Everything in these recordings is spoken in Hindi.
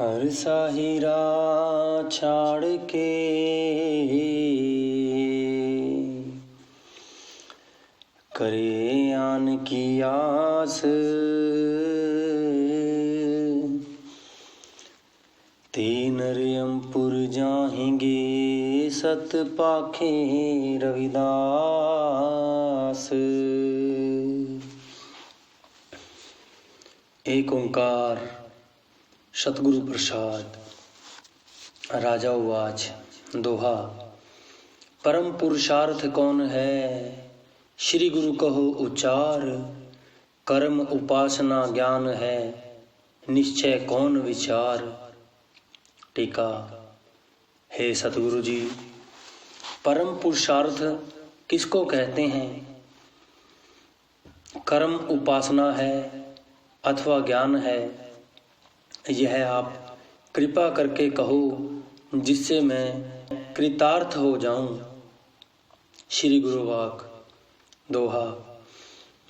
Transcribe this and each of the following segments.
हर साहिरा छाड़ के करे आन की आस, तीन रियमपुर जाएंगे सत पाखे रविदास। एक ओंकार सतगुरु प्रसाद। राजा उवाच। दोहा। परम पुरुषार्थ कौन है, श्री गुरु कहो उचार। कर्म उपासना ज्ञान है, निश्चय कौन विचार। टीका। हे सतगुरु जी, परम पुरुषार्थ किसको कहते हैं? कर्म उपासना है अथवा ज्ञान है, यह आप कृपा करके कहो जिससे मैं कृतार्थ हो जाऊं। श्री गुरु वाक। दोहा।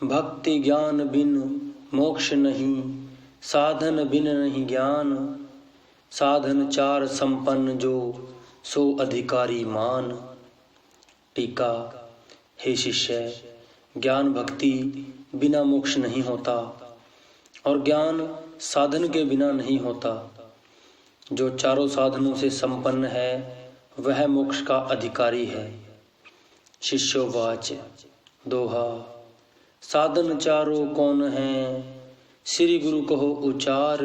भक्ति ज्ञान बिन मोक्ष नहीं, साधन बिन नहीं ज्ञान। साधन चार संपन्न जो, सो अधिकारी मान। टीका। हे शिष्य, ज्ञान भक्ति बिना मोक्ष नहीं होता और ज्ञान साधन के बिना नहीं होता। जो चारों साधनों से संपन्न है वह मोक्ष का अधिकारी है। शिष्योवाच। दोहा। साधन चारों कौन है, श्री गुरु कहो उचार।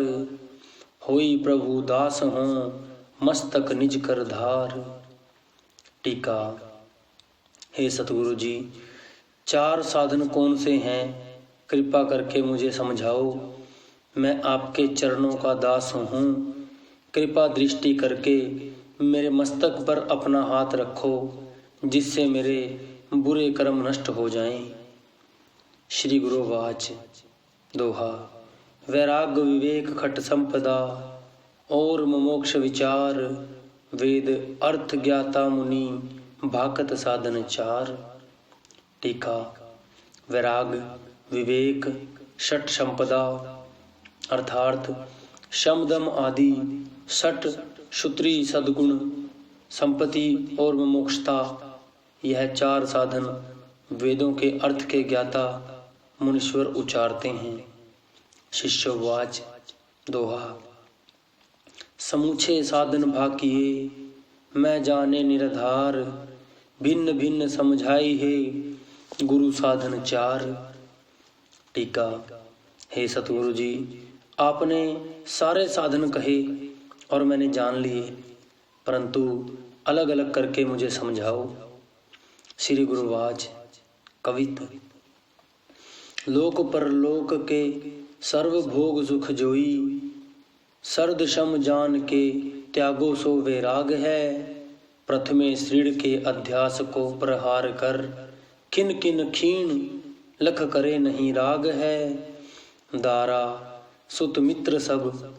होई प्रभु दास हों, मस्तक निज कर धार। टीका। हे सतगुरु जी, चार साधन कौन से हैं, कृपा करके मुझे समझाओ। मैं आपके चरणों का दास हूँ, कृपा दृष्टि करके मेरे मस्तक पर अपना हाथ रखो, जिससे मेरे बुरे कर्म नष्ट हो जाएं। श्री गुरु वाच। दोहा। वैराग्य विवेक खट संपदा, और मोक्ष विचार। वेद अर्थ ज्ञाता मुनि, भाकत साधन चार। टीका। वैराग विवेक षट संपदा अर्थात शम दम आदि षट क्षुत्री सद्गुण संपत्ति और मोक्षता, यह चार साधन वेदों के अर्थ के ज्ञाता मुनीश्वर उचारते हैं। शिष्योवाच। दोहा। समूचे साधन भाकिए, मैं जाने निराधार। भिन्न भिन्न समझाई है, गुरु साधन चार। टीका। हे सतगुरु जी, आपने सारे साधन कहे और मैंने जान लिए, परंतु अलग अलग करके मुझे समझाओ। श्री गुरुवाच। कवित। लोक परलोक के सर्व भोग सुख जोई। सर्द शम जान के त्यागो सो वैराग है। प्रथमे श्रीण के अध्यास को प्रहार कर, किन किन क्षीण लख करे नहीं राग है। दारा सुत मित्र सब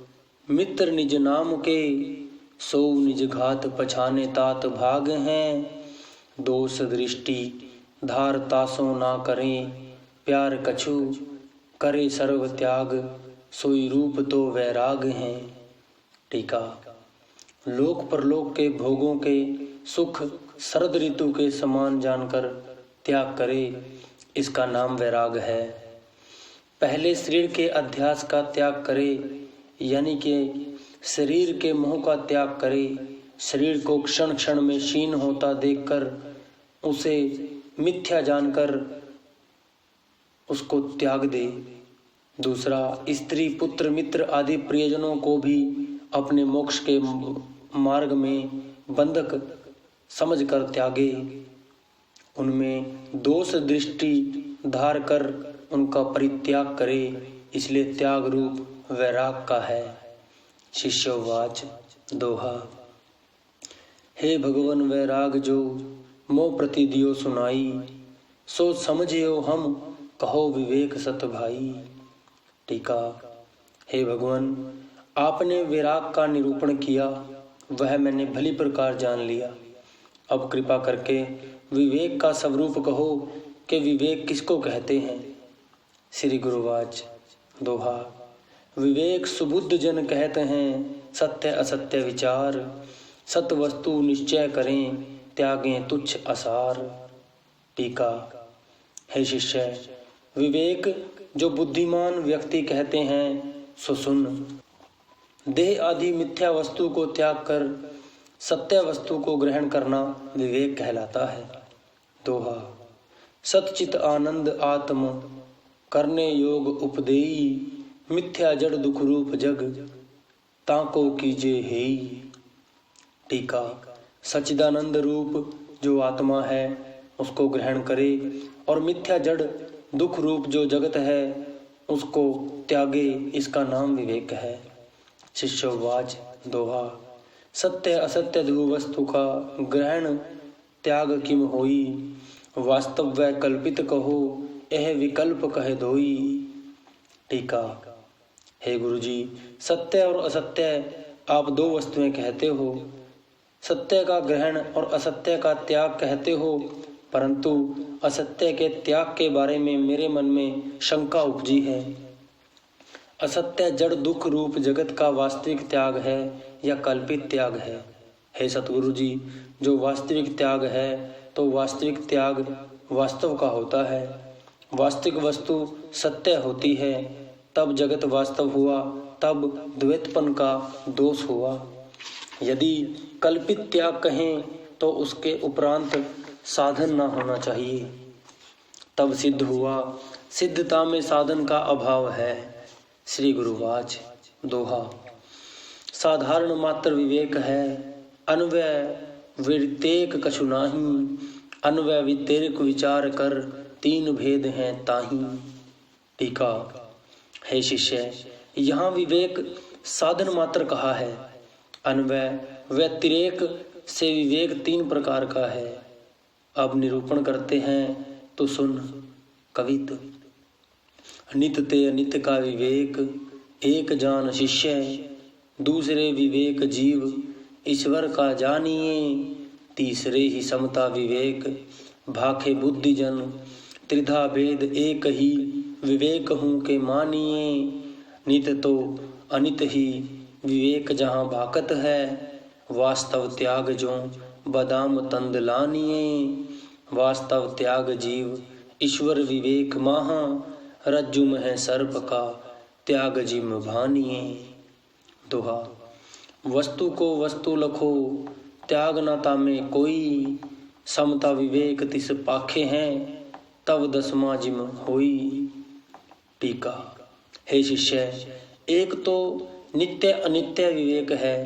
मित्र निज नाम के, सो निज घात पछाने तात भाग हैं। दोष दृष्टि धार तासो ना करें, प्यार कछु करे सर्व त्याग। सोई रूप तो वैराग हैं। टीका। लोक परलोक के भोगों के सुख शरद ऋतु के समान जानकर त्याग करे, इसका नाम वैराग है। पहले शरीर के अध्यास का त्याग करे, यानी कि शरीर के मोह का त्याग करे। शरीर को क्षण क्षण में क्षीण होता देखकर उसे मिथ्या जानकर उसको त्याग दे। दूसरा, स्त्री पुत्र मित्र आदि प्रियजनों को भी अपने मोक्ष के मार्ग में बंधक समझकर त्यागे। उनमें दोष दृष्टि धार कर उनका परित्याग करे, इसलिए त्याग रूप वैराग का है। शिष्योवाच। दोहा। हे भगवन वैराग जो, मोह प्रति दियो सुनाई। सो समझियो हम, कहो विवेक सत भाई। टीका। हे भगवान, आपने वैराग का निरूपण किया, वह मैंने भली प्रकार जान लिया। अब कृपा करके विवेक का स्वरूप कहो कि विवेक किसको कहते हैं। श्री गुरुवाच। दोहा। विवेक सुबुद्ध जन कहते हैं, सत्य असत्य विचार। सत वस्तु निश्चय करें, त्यागें तुच्छ आसार। टीका। हे शिष्य, विवेक जो बुद्धिमान व्यक्ति कहते हैं सो सुन। देह आदि मिथ्या वस्तु को त्याग कर सत्य वस्तु को ग्रहण करना विवेक कहलाता है। दोहा। सतचित आनंद आत्म करने योग उपदेई। मिथ्या जड़ दुख रूप जग ताको कीजे हेई। टीका। सच्चिदानंद रूप जो आत्मा है उसको ग्रहण करे और मिथ्या जड़ दुख रूप जो जगत है उसको त्यागे, इसका नाम विवेक है। शिष्योवाच। दोहा। सत्य असत्य दो वस्तु का ग्रहण त्याग किम होई। वास्तव व कल्पित कहो, यह विकल्प कहे दोई। टीका। हे गुरुजी, सत्य और असत्य आप दो वस्तुएं कहते हो। सत्य का ग्रहण और असत्य का त्याग कहते हो, परंतु असत्य के त्याग के बारे में मेरे मन में शंका उपजी है। असत्य जड़ दुख रूप जगत का वास्तविक त्याग है या कल्पित त्याग है? हे सतगुरु जी, जो वास्तविक त्याग है तो वास्तविक त्याग वास्तव का होता है। वास्तविक वस्तु सत्य होती है, तब जगत वास्तव हुआ, तब द्वैतपन का दोष हुआ। यदि कल्पित त्याग कहें तो उसके उपरांत साधन न होना चाहिए, तब सिद्ध हुआ। सिद्धता में साधन का अभाव है। श्री गुरुवाच। दोहा। साधारण मात्र विवेक है, अन्वय वितेक कछु नाही। अन्वय वितेक विचार कर, तीन भेद हैं ताही। टीका। हे शिष्य, यहाँ विवेक साधन मात्र कहा है। अन्वय व्यतिरेक से विवेक तीन प्रकार का है। अब निरूपण करते हैं तो सुन। कवित। नित ते अनित का विवेक, एक जान शिष्य। दूसरे विवेक जीव, ईश्वर का जानिए। तीसरे ही समता विवेक, भाखे बुद्धि जन। त्रिधा भेद एक ही, विवेक हूँ के मानिए। नित तो अनित ही विवेक जहाँ भाकत है। वास्तव त्याग जो बादाम तंद लानिए। वास्तव त्याग जीव, ईश्वर विवेक माहा। रज्जु में है सर्प का, त्याग जिम भानिए। दोहा। वस्तु को वस्तु लखो, त्याग न तामे कोई। समता विवेक तिस पाखे हैं, तब दसवां जिम होई। टीका। हे शिष्य, एक तो नित्य अनित्य विवेक है,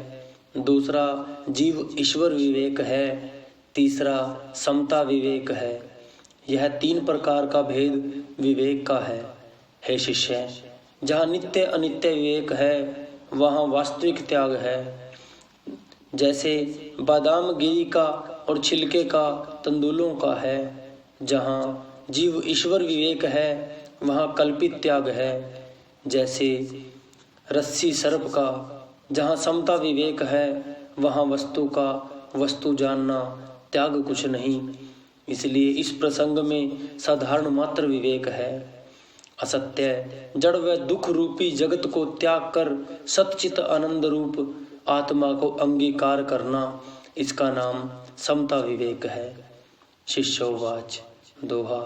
दूसरा जीव ईश्वर विवेक है, तीसरा समता विवेक है। यह तीन प्रकार का भेद विवेक का है। हे शिष्य, जहाँ नित्य अनित्य विवेक है वहाँ वास्तविक त्याग है। जैसे बादाम गिरी का और छिलके का तंदुलों का है। जहाँ जीव ईश्वर विवेक है वहाँ कल्पित त्याग है। जैसे रस्सी सर्प का। जहाँ समता विवेक है वहाँ वस्तु का वस्तु जानना त्याग कुछ नहीं। इसलिए इस प्रसंग में साधारण मात्र विवेक है। असत्य जड़ व दुख रूपी जगत को त्याग कर सच्चित आनंद रूप आत्मा को अंगीकार करना, इसका नाम समता विवेक है। शिष्योवाच। दोहा।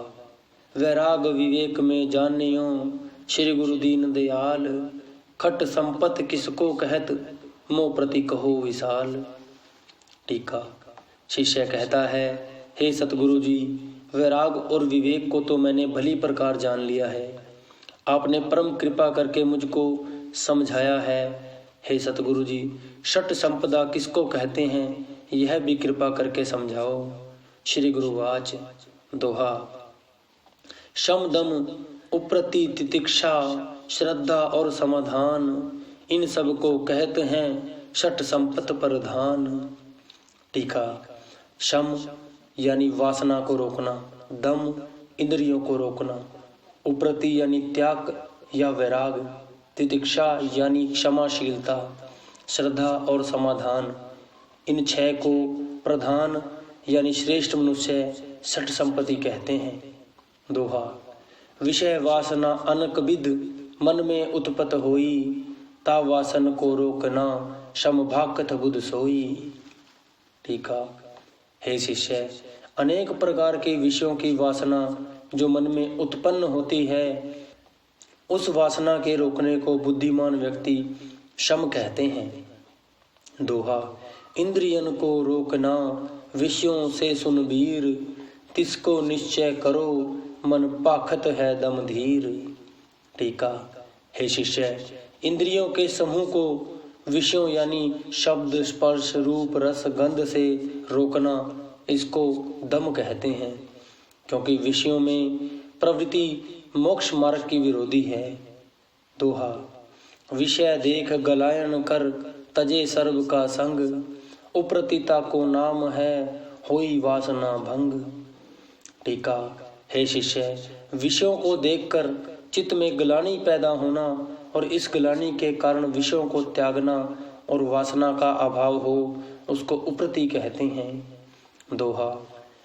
वैराग विवेक में जानियो, श्री गुरु दीन दयाल। खट संपत किसको कहत, मोह प्रति कहो विशाल। टीका। शिष्य कहता है, हे सतगुरु जी, वैराग और विवेक को तो मैंने भली प्रकार जान लिया है। आपने परम कृपा करके मुझको समझाया है। हे सतगुरु जी, षट संपदा किसको कहते हैं, यह भी कृपा करके समझाओ। श्री गुरुवाच। दोहा। शम दम उप्रति तितिक्षा, श्रद्धा और समाधान, इन सब को कहते हैं षट संपत प्रधान। टीका। शम यानी वासना को रोकना, दम इंद्रियों को रोकना, उप्रति यानी त्याग या वैराग, तितिक्षा यानी क्षमाशीलता, श्रद्धा और समाधान, इन छह को प्रधान यानी श्रेष्ठ मनुष्य षट संपत्ति कहते हैं। दोहा। विषय वासना अनक विध, मन में उत्पत होई, ता वासन को रोकना, शम भाकत बुध सोई। टीका। हे शिष्य, अनेक प्रकार के विषयों की वासना जो मन में उत्पन्न होती है, उस वासना के रोकने को बुद्धिमान व्यक्ति शम कहते हैं। दोहा। इंद्रियन को रोकना, विषयों से सुन वीर, तिसको निश्चय करो, मन पाखत है दम धीर। टीका। हे शिष्य, इंद्रियों के समूह को विषयों यानी शब्द, स्पर्श, रूप, रस, गंध से रोकना, इसको दम कहते हैं, क्योंकि विषयों में प्रवृत्ति मोक्ष मार्ग की विरोधी है। दोहा। विषय देख गलायन कर, तजे सर्व का संग, उप्रतिता को नाम है, होई वासना भंग। टीका। हे शिष्य, विषयों को देखकर चित्त में ग्लानि पैदा होना और इस ग्लानि के कारण विषयों को त्यागना और वासना का अभाव हो, उसको उप्रति कहते हैं। दोहा।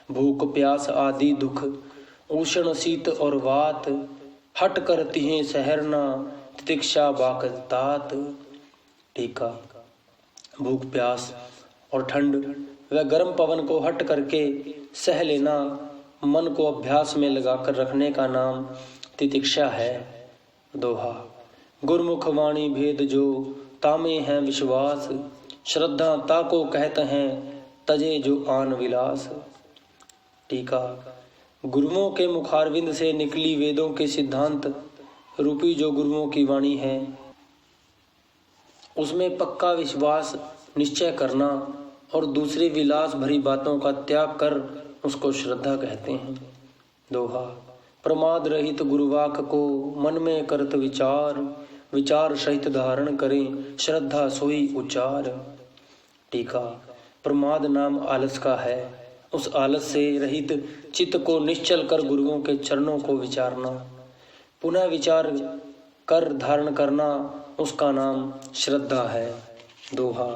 भूख प्यास आदि दुख, उष्ण शीत और वात, हट करती हैं सहरना, तितिक्षा बाकत तात। टीका। भूख प्यास और ठंड व गर्म पवन को हट करके सह लेना, मन को अभ्यास में लगाकर रखने का नाम तितिक्षा है। दोहा। गुरमुख वाणी भेद जो, तामे हैं विश्वास, श्रद्धा ताको कहते हैं, तजे जो आन विलास। टीका। गुरुओं के मुखारविंद से निकली वेदों के सिद्धांत रूपी जो गुरुओं की वाणी है, उसमें पक्का विश्वास निश्चय करना और दूसरी विलास भरी बातों का त्याग कर उसको श्रद्धा कहते हैं। दोहा। प्रमाद रहित गुरुवाक को, मन में करत विचार, विचार सहित धारण करें, श्रद्धा सोई उच्चार। टीका। प्रमाद नाम आलस का है, उस आलस से रहित चित्त को निश्चल कर गुरुओं के चरणों को विचारना, पुनः विचार कर धारण करना, उसका नाम श्रद्धा है। दोहा।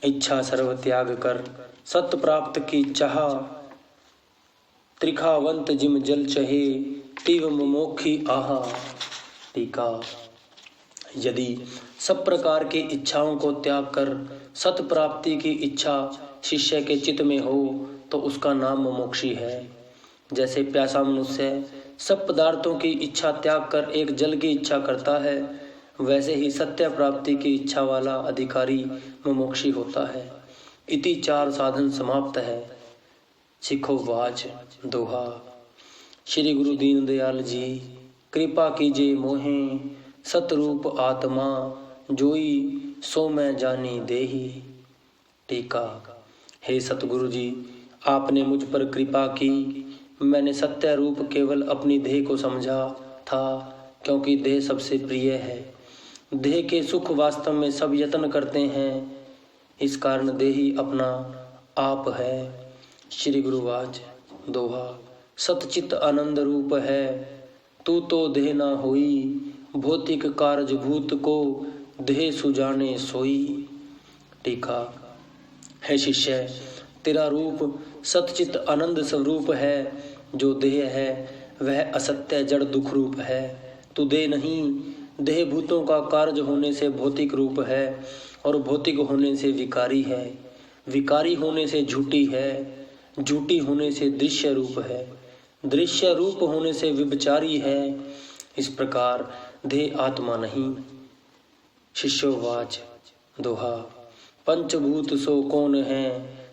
इच्छा सर्व त्याग कर, सत्य प्राप्त की चाह, त्रिखावंत जिम जल चहे, तीव मुमोखी आहा। टीका। यदि सब प्रकार की इच्छाओं को त्याग कर सत प्राप्ति की इच्छा शिष्य के चित्त में हो, तो उसका नाम मुमुक्षी है। जैसे प्यासा मनुष्य सब पदार्थों की इच्छा त्याग कर एक जल की इच्छा करता है, वैसे ही सत्य प्राप्ति की इच्छा वाला अधिकारी मुमुक्षी होता है। इति 4 साधन समाप्त है। सिखो वाच। दोहा। श्री गुरु दीन दयाल जी, कृपा कीजिए मोहे, सतरूप आत्मा, जोई सो मैं जानी देही। टीका। हे सतगुरु जी, आपने मुझ पर कृपा की, मैंने सत्य रूप केवल अपनी देह को समझा था, क्योंकि देह सबसे प्रिय है। देह के सुख वास्तव में सब यत्न करते हैं, इस कारण देह ही अपना आप है। श्री गुरुवाच। दोहा। सतचित आनंद रूप है, तू तो देह ना होई, भौतिक कारज भूत को, देह सुजाने सोई। टीका। है शिष्य, तेरा रूप सतचित आनंद स्वरूप है, जो देह है वह असत्य जड़ दुख रूप है। तू देह नहीं, देह भूतों का कार्य होने से भौतिक रूप है और भौतिक होने से विकारी है, विकारी होने से झूठी है, झूठी होने से दृश्य रूप है, दृश्य रूप होने से विचारी है। इस प्रकार देह आत्मा नहीं। शिष्योवाच। दोहा। पंचभूत सो कौन है,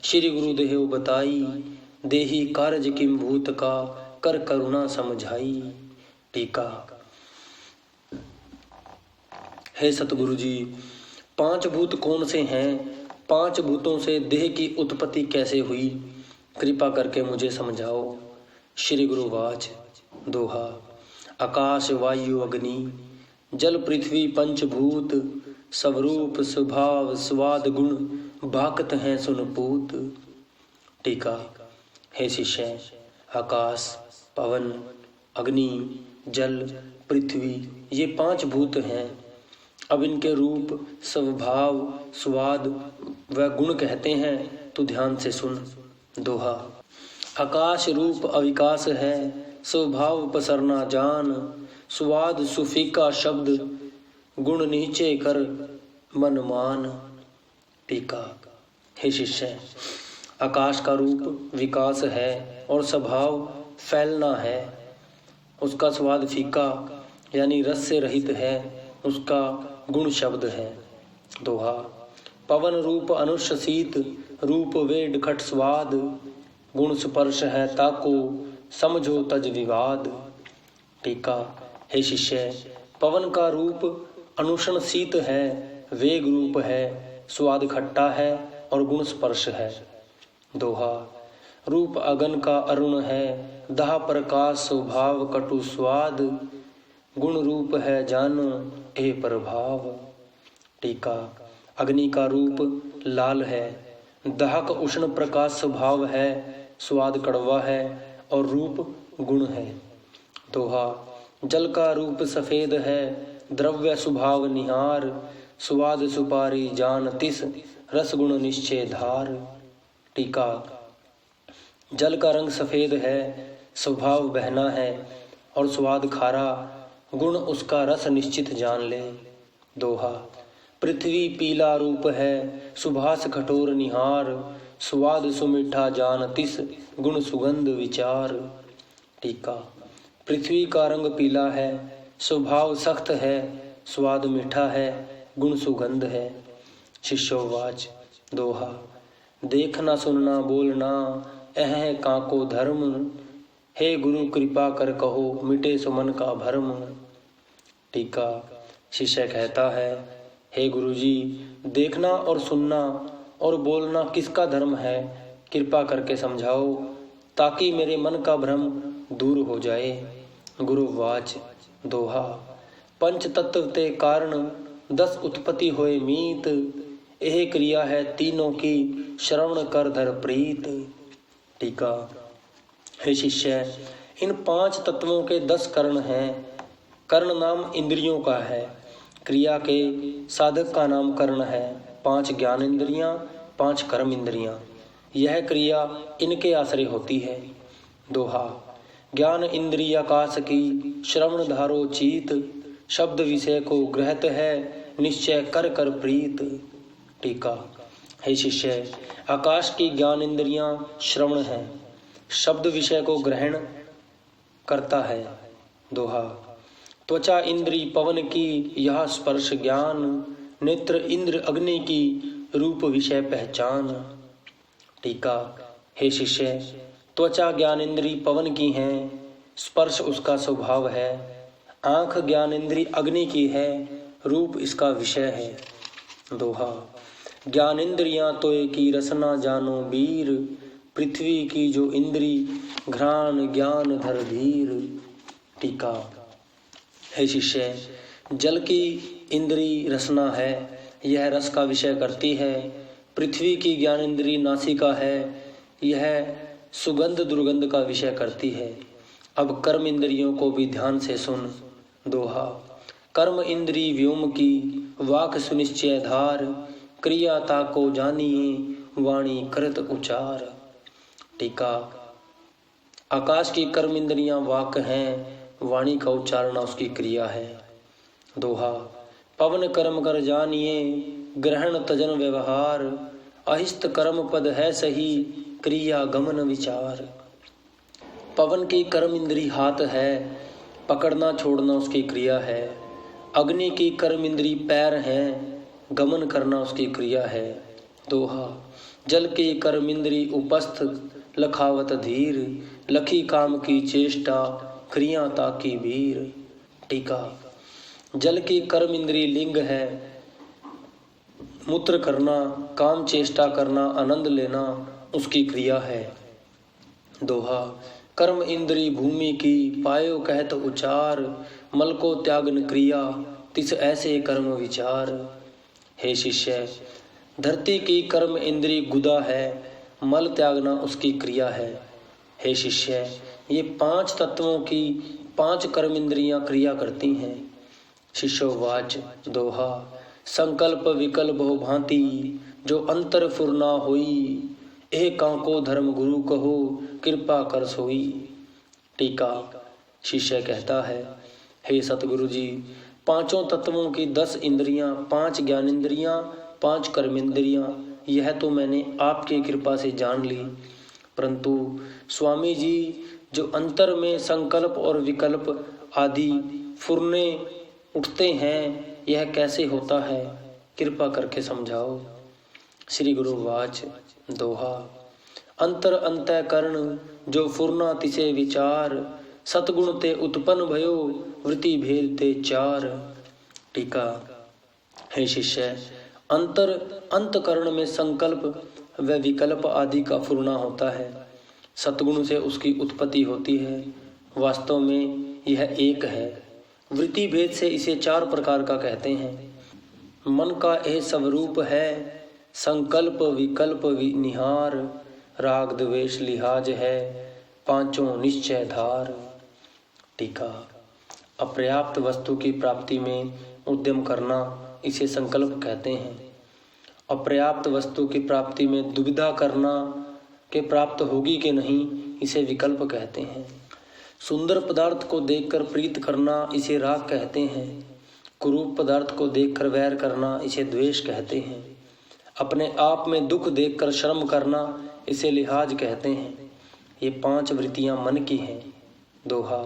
श्री गुरुदेव बताई, देही कारज किम भूत का, कर करुणा समझाई। टीका। हे सतगुरु जी, 5 भूत कौन से हैं, 5 भूतों से देह की उत्पत्ति कैसे हुई, कृपा करके मुझे समझाओ। श्री गुरुवाच। दोहा। आकाश वायु अग्नि, जल पृथ्वी पंचभूत, स्वरूप स्वभाव स्वाद गुण, भाकत हैं सुनपूत। टीका। हे शिष्य, आकाश, पवन, अग्नि, जल, पृथ्वी, ये 5 भूत हैं। अब इनके रूप, स्वभाव, स्वाद व गुण कहते हैं, तो ध्यान से सुन। दोहा। आकाश रूप अविकास है, स्वभाव पसरना जान, स्वाद सुफीका शब्द गुण नीचे कर मन मान। टीका। हे शिष्य, आकाश का रूप विकास है और स्वभाव फैलना है। उसका स्वाद फीका यानी रस से रहित है, उसका गुण शब्द है। दोहा। पवन रूप अनुष्य शीत रूप वेड खट स्वाद, गुण स्पर्श है ताको समझो तज विवाद। टीका। हे शिष्य, पवन का रूप अनुषण शीत है, वेग रूप है, स्वाद खट्टा है और गुण स्पर्श है। दोहा। रूप अगन का अरुण है, दाह प्रकाश स्वभाव कटु स्वाद, गुण रूप है जानो ए प्रभाव। टीका। अग्नि का रूप लाल है, दाहक उष्ण प्रकाश स्वभाव है, स्वाद कड़वा है और रूप गुण है। दोहा। जल का रूप सफेद है, द्रव्य स्वभाव निहार, स्वाद सुपारी जान तिस, रस गुण निश्चय धार। टीका। जल का रंग सफेद है, स्वभाव बहना है और स्वाद खारा, गुण उसका रस निश्चित जान ले। दोहा। पृथ्वी पीला रूप है, सुभाष कठोर निहार, स्वाद सुमीठा जान तिस, गुण सुगंध विचार। टीका। पृथ्वी का रंग पीला है, स्वभाव सख्त है, स्वाद मीठा है, गुण सुगंध है। शिष्योवाच। दोहा। देखना सुनना बोलना अह काको धर्म, हे गुरु कृपा कर कहो मिटे सुमन का भरम। टीका। शिष्य कहता है, हे गुरुजी, देखना और सुनना और बोलना किसका धर्म है, कृपा करके समझाओ ताकि मेरे मन का भ्रम दूर हो जाए। गुरुवाच। दोहा। पंच तत्व ते कारण 10 उत्पत्ति होए मीत, यह क्रिया है तीनों की श्रवण कर धर प्रीत। टीका। हे शिष्य, इन 5 तत्वों के 10 कर्ण हैं। कर्ण नाम इंद्रियों का है, क्रिया के साधक का नाम कर्ण है। 5 ज्ञान इंद्रियां, 5 कर्म इंद्रियां, यह क्रिया इनके आश्रय होती है। दोहा। ज्ञान इंद्रिय आकाश की श्रवण धारो चीत, शब्द विषय को ग्रहत है निश्चय कर कर प्रीत। टीका। हे शिष्य, आकाश की ज्ञान इंद्रियां श्रवण है, शब्द विषय को ग्रहण करता है। दोहा। त्वचा इंद्री पवन की यह स्पर्श ज्ञान, नेत्र इंद्र अग्नि की रूप विषय पहचान। टीका। हे शिष्य, त्वचा ज्ञान इंद्री पवन की है, स्पर्श उसका स्वभाव है। आंख ज्ञान इंद्री अग्नि की है, रूप इसका विषय है। दोहा। ज्ञान इंद्रियां तोय की रसना जानो वीर, पृथ्वी की जो इंद्री घ्राण ज्ञान धर धीर। टीका। हे शिष्य, जल की इंद्री रसना है, यह रस का विषय करती है। पृथ्वी की ज्ञान इंद्री नासिका है, यह सुगंध दुर्गंध का विषय करती है। अब कर्म इंद्रियों को भी ध्यान से सुन। दोहा। कर्म इंद्री व्योम की वाक सुनिश्चय धार, क्रिया ताको जानिए वाणी करत उचार। टीका। आकाश की कर्म इंद्रियां वाक हैं, वाणी का उच्चारण उसकी क्रिया है। दोहा। पवन कर्म कर जानिए ग्रहण तजन व्यवहार, अहिस्त कर्म पद है सही क्रिया गमन विचार। पवन की कर्म इंद्री हाथ है, पकड़ना छोड़ना उसकी क्रिया है। अग्नि की कर्म इंद्री पैर है, गमन करना उसकी क्रिया है। दोहा। जल की कर्म इंद्री उपस्थ लखावत धीर, लखी काम की चेष्टा क्रिया ताकी वीर। टीका। जल की कर्म इंद्री लिंग है, मूत्र करना, काम चेष्टा करना, आनंद लेना उसकी क्रिया है। दोहा। कर्म इंद्री भूमि की पायो कहत उचार, मल को त्यागन क्रिया तिस ऐसे कर्म विचार। हे शिष्य, धरती की कर्म इंद्री गुदा है, मल त्यागना उसकी क्रिया है। हे शिष्य, ये 5 तत्वों की 5 कर्म इंद्रियां क्रिया करती हैं। शिष्योवाच। दोहा। संकल्प विकल्प हो भांति जो अंतर फुरना होई, एह कांको धर्म गुरु कहो कृपा कर सोई। टीका। शिष्य कहता है, हे सतगुरु जी, पांचों तत्वों की 10 इंद्रियां, 5 ज्ञानेंद्रियां, 5 कर्मेंद्रियां, यह तो मैंने आपकी कृपा से जान ली। परंतु स्वामी जी, जो अंतर में संकल्प और विकल्प आदि फुरने उठते हैं, यह कैसे होता है? कृपा करके समझाओ। श्री गुरु वाच दोहा। अंतर अंतःकरण जो फुरना तिसे विचार, सतगुण ते उत्पन्न भयो वृत्ति भेद ते चार। टीका। हे शिष्य, अंतर अंतकरण में संकल्प व विकल्प आदि का फुरना होता है, सतगुण से उसकी उत्पत्ति होती है। वास्तव में यह एक है। वृत्ति भेद से इसे 4 प्रकार का कहते हैं। मन का यह स्वरूप है, संकल्प विकल्प निहार, राग द्वेष लिहाज है, पांचों निश्चय धार। टीका। अपर्याप्त वस्तु की प्राप्ति में उद्यम करना इसे संकल्प कहते हैं। अपर्याप्त वस्तु की प्राप्ति में दुविधा करना कि प्राप्त होगी कि नहीं, इसे विकल्प कहते हैं। सुंदर पदार्थ को देखकर प्रीत करना इसे राग कहते हैं। कुरूप पदार्थ को देखकर वैर करना इसे द्वेष कहते हैं। अपने आप में दुख देखकर शर्म करना इसे लिहाज कहते हैं। ये 5 वृत्तियां मन की हैं। दोहा।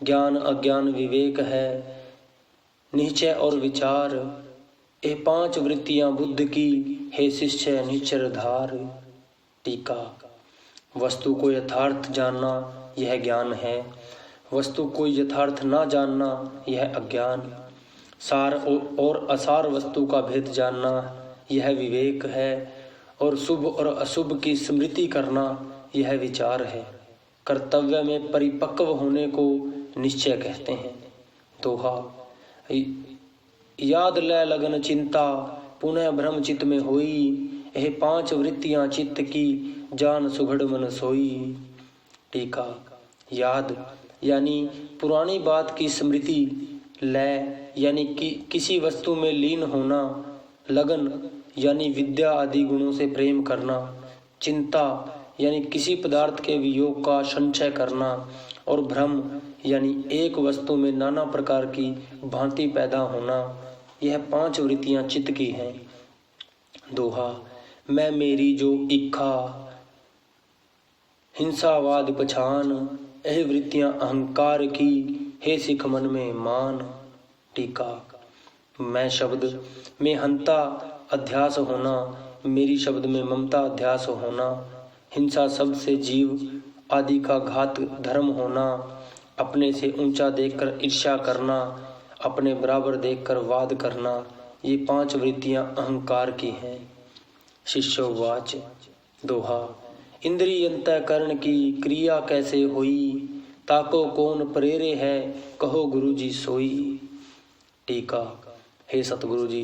ज्ञान अज्ञान विवेक है, निश्चय और विचार, ये 5 वृत्तियां बुद्ध की हे शिष्य निश्चर धार। टीका। वस्तु को यथार्थ जानना यह ज्ञान है, वस्तु को यथार्थ ना जानना यह अज्ञान। सार और असार वस्तु का भेद जानना यह विवेक है, और शुभ और अशुभ की स्मृति करना यह विचार है। कर्तव्य में परिपक्व होने को निश्चय कहते हैं। दोहा। याद ले लगन चिंता, पुनः भ्रम चित्त में होई, यह 5 वृत्तियां चित्त की, जान सुघड़ मन सोई। टीका। याद यानी पुरानी बात की स्मृति, लय यानी किसी वस्तु में लीन होना, लगन यानी विद्या आदि गुणों से प्रेम करना, चिंता यानी किसी पदार्थ के वियोग का संचय करना, और भ्रम यानी एक वस्तु में नाना प्रकार की भांति पैदा होना, यह 5 वृत्तियां चित्त की हैं। दोहा। मैं मेरी जो इच्छा, हिंसावाद पछान, यह वृत्तियां अहंकार की, हे सिख मन में मान। टीका। मैं शब्द में हंता अध्यास होना, मेरी शब्द में ममता अध्यास होना, हिंसा शब्द से जीव आदि का घात धर्म होना, अपने से ऊंचा देखकर ईर्ष्या करना, अपने बराबर देखकर वाद करना, ये 5 वृत्तियां अहंकार की हैं। शिष्योवाच। दोहा। इंद्रिय अंतःकरण की क्रिया कैसे होई, ताको कौन प्रेरे है, कहो गुरु जी सोई। टीका। हे सतगुरु जी,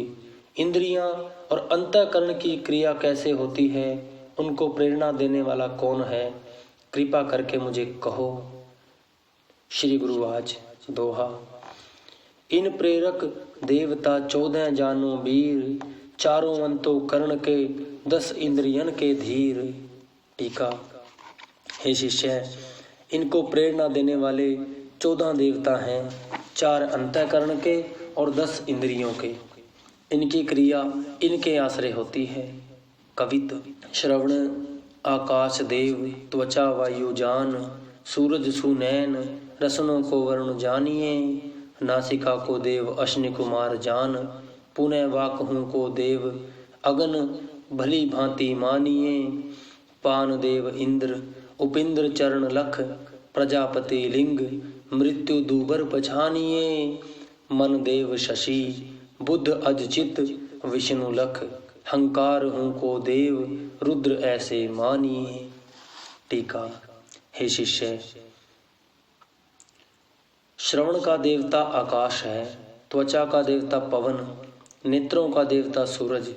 इंद्रियां और अंतःकरण की क्रिया कैसे होती है, उनको प्रेरणा देने वाला कौन है, कृपा करके मुझे कहो। श्री गुरुवाच दोहा। इन प्रेरक देवता 14 जानो वीर, चारों अंतो कर्ण के 10 इंद्रियन के धीर। टीका। हे शिष्य, इनको प्रेरणा देने वाले 14 देवता हैं, 4 अंतःकरण के और 10 इंद्रियों के। इनकी क्रिया इनके आश्रय होती है। कवित। श्रवण आकाश देव, त्वचा वायु जान, सूरज सुनैन, रसनों को वरुण जानिए, नासिका को देव अश्नि कुमार जान, पुनः वाकहूँ को देव अगन भली भांति मानिए, पान देव इंद्र, उपिंद्र चरण लख, प्रजापति लिंग, मृत्यु दूबर पछानिए, मन देव शशि, बुद्ध अजचित, विष्णु लख, हंकार हूँ को देव, रुद्र ऐसे मानिए। टीका। हे शिष्य, श्रवण का देवता आकाश है, त्वचा का देवता पवन, नेत्रों का देवता सूरज,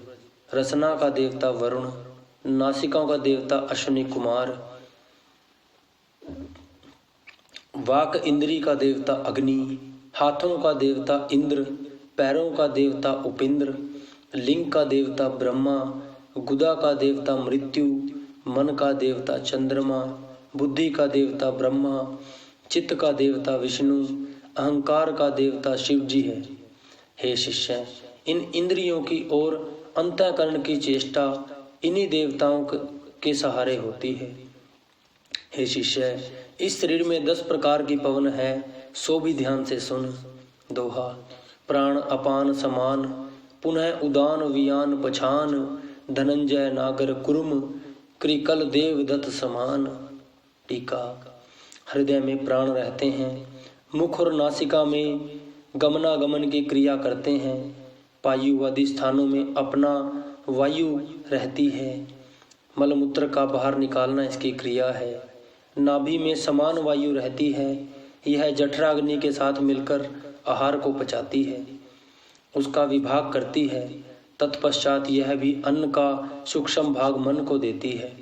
रसना का देवता वरुण, नासिकाओं का देवता अश्विनी कुमार, वाक इंद्री का देवता अग्नि, हाथों का देवता इंद्र, पैरों का देवता उपिंद्र, लिंग का देवता ब्रह्मा, गुदा का देवता मृत्यु, मन का देवता चंद्रमा, बुद्धि का देवता ब्रह्मा, चित्त का देवता विष्णु, अहंकार का देवता शिव जी है। हे शिष्य, इन इंद्रियों की और अंतःकरण की चेष्टा इन्हीं देवताओं के सहारे होती है। हे शिष्य, इस शरीर में 10 प्रकार की पवन है, सो भी ध्यान से सुन। दोहा। प्राण अपान समान, पुनः उदान वियान पछान, धनंजय नागर कुर्म, कृकल देव दत्त समान। टीका। हृदय में प्राण रहते हैं, मुख और नासिका में गमनागमन की क्रिया करते हैं, पायु आदि स्थानों में अपना वायु रहती है, मलमूत्र का बाहर निकालना इसकी क्रिया है, नाभि में समान वायु रहती है, यह जठराग्नि के साथ मिलकर आहार को पचाती है, उसका विभाग करती है, तत्पश्चात यह भी अन्न का सूक्ष्म भाग मन को देती है,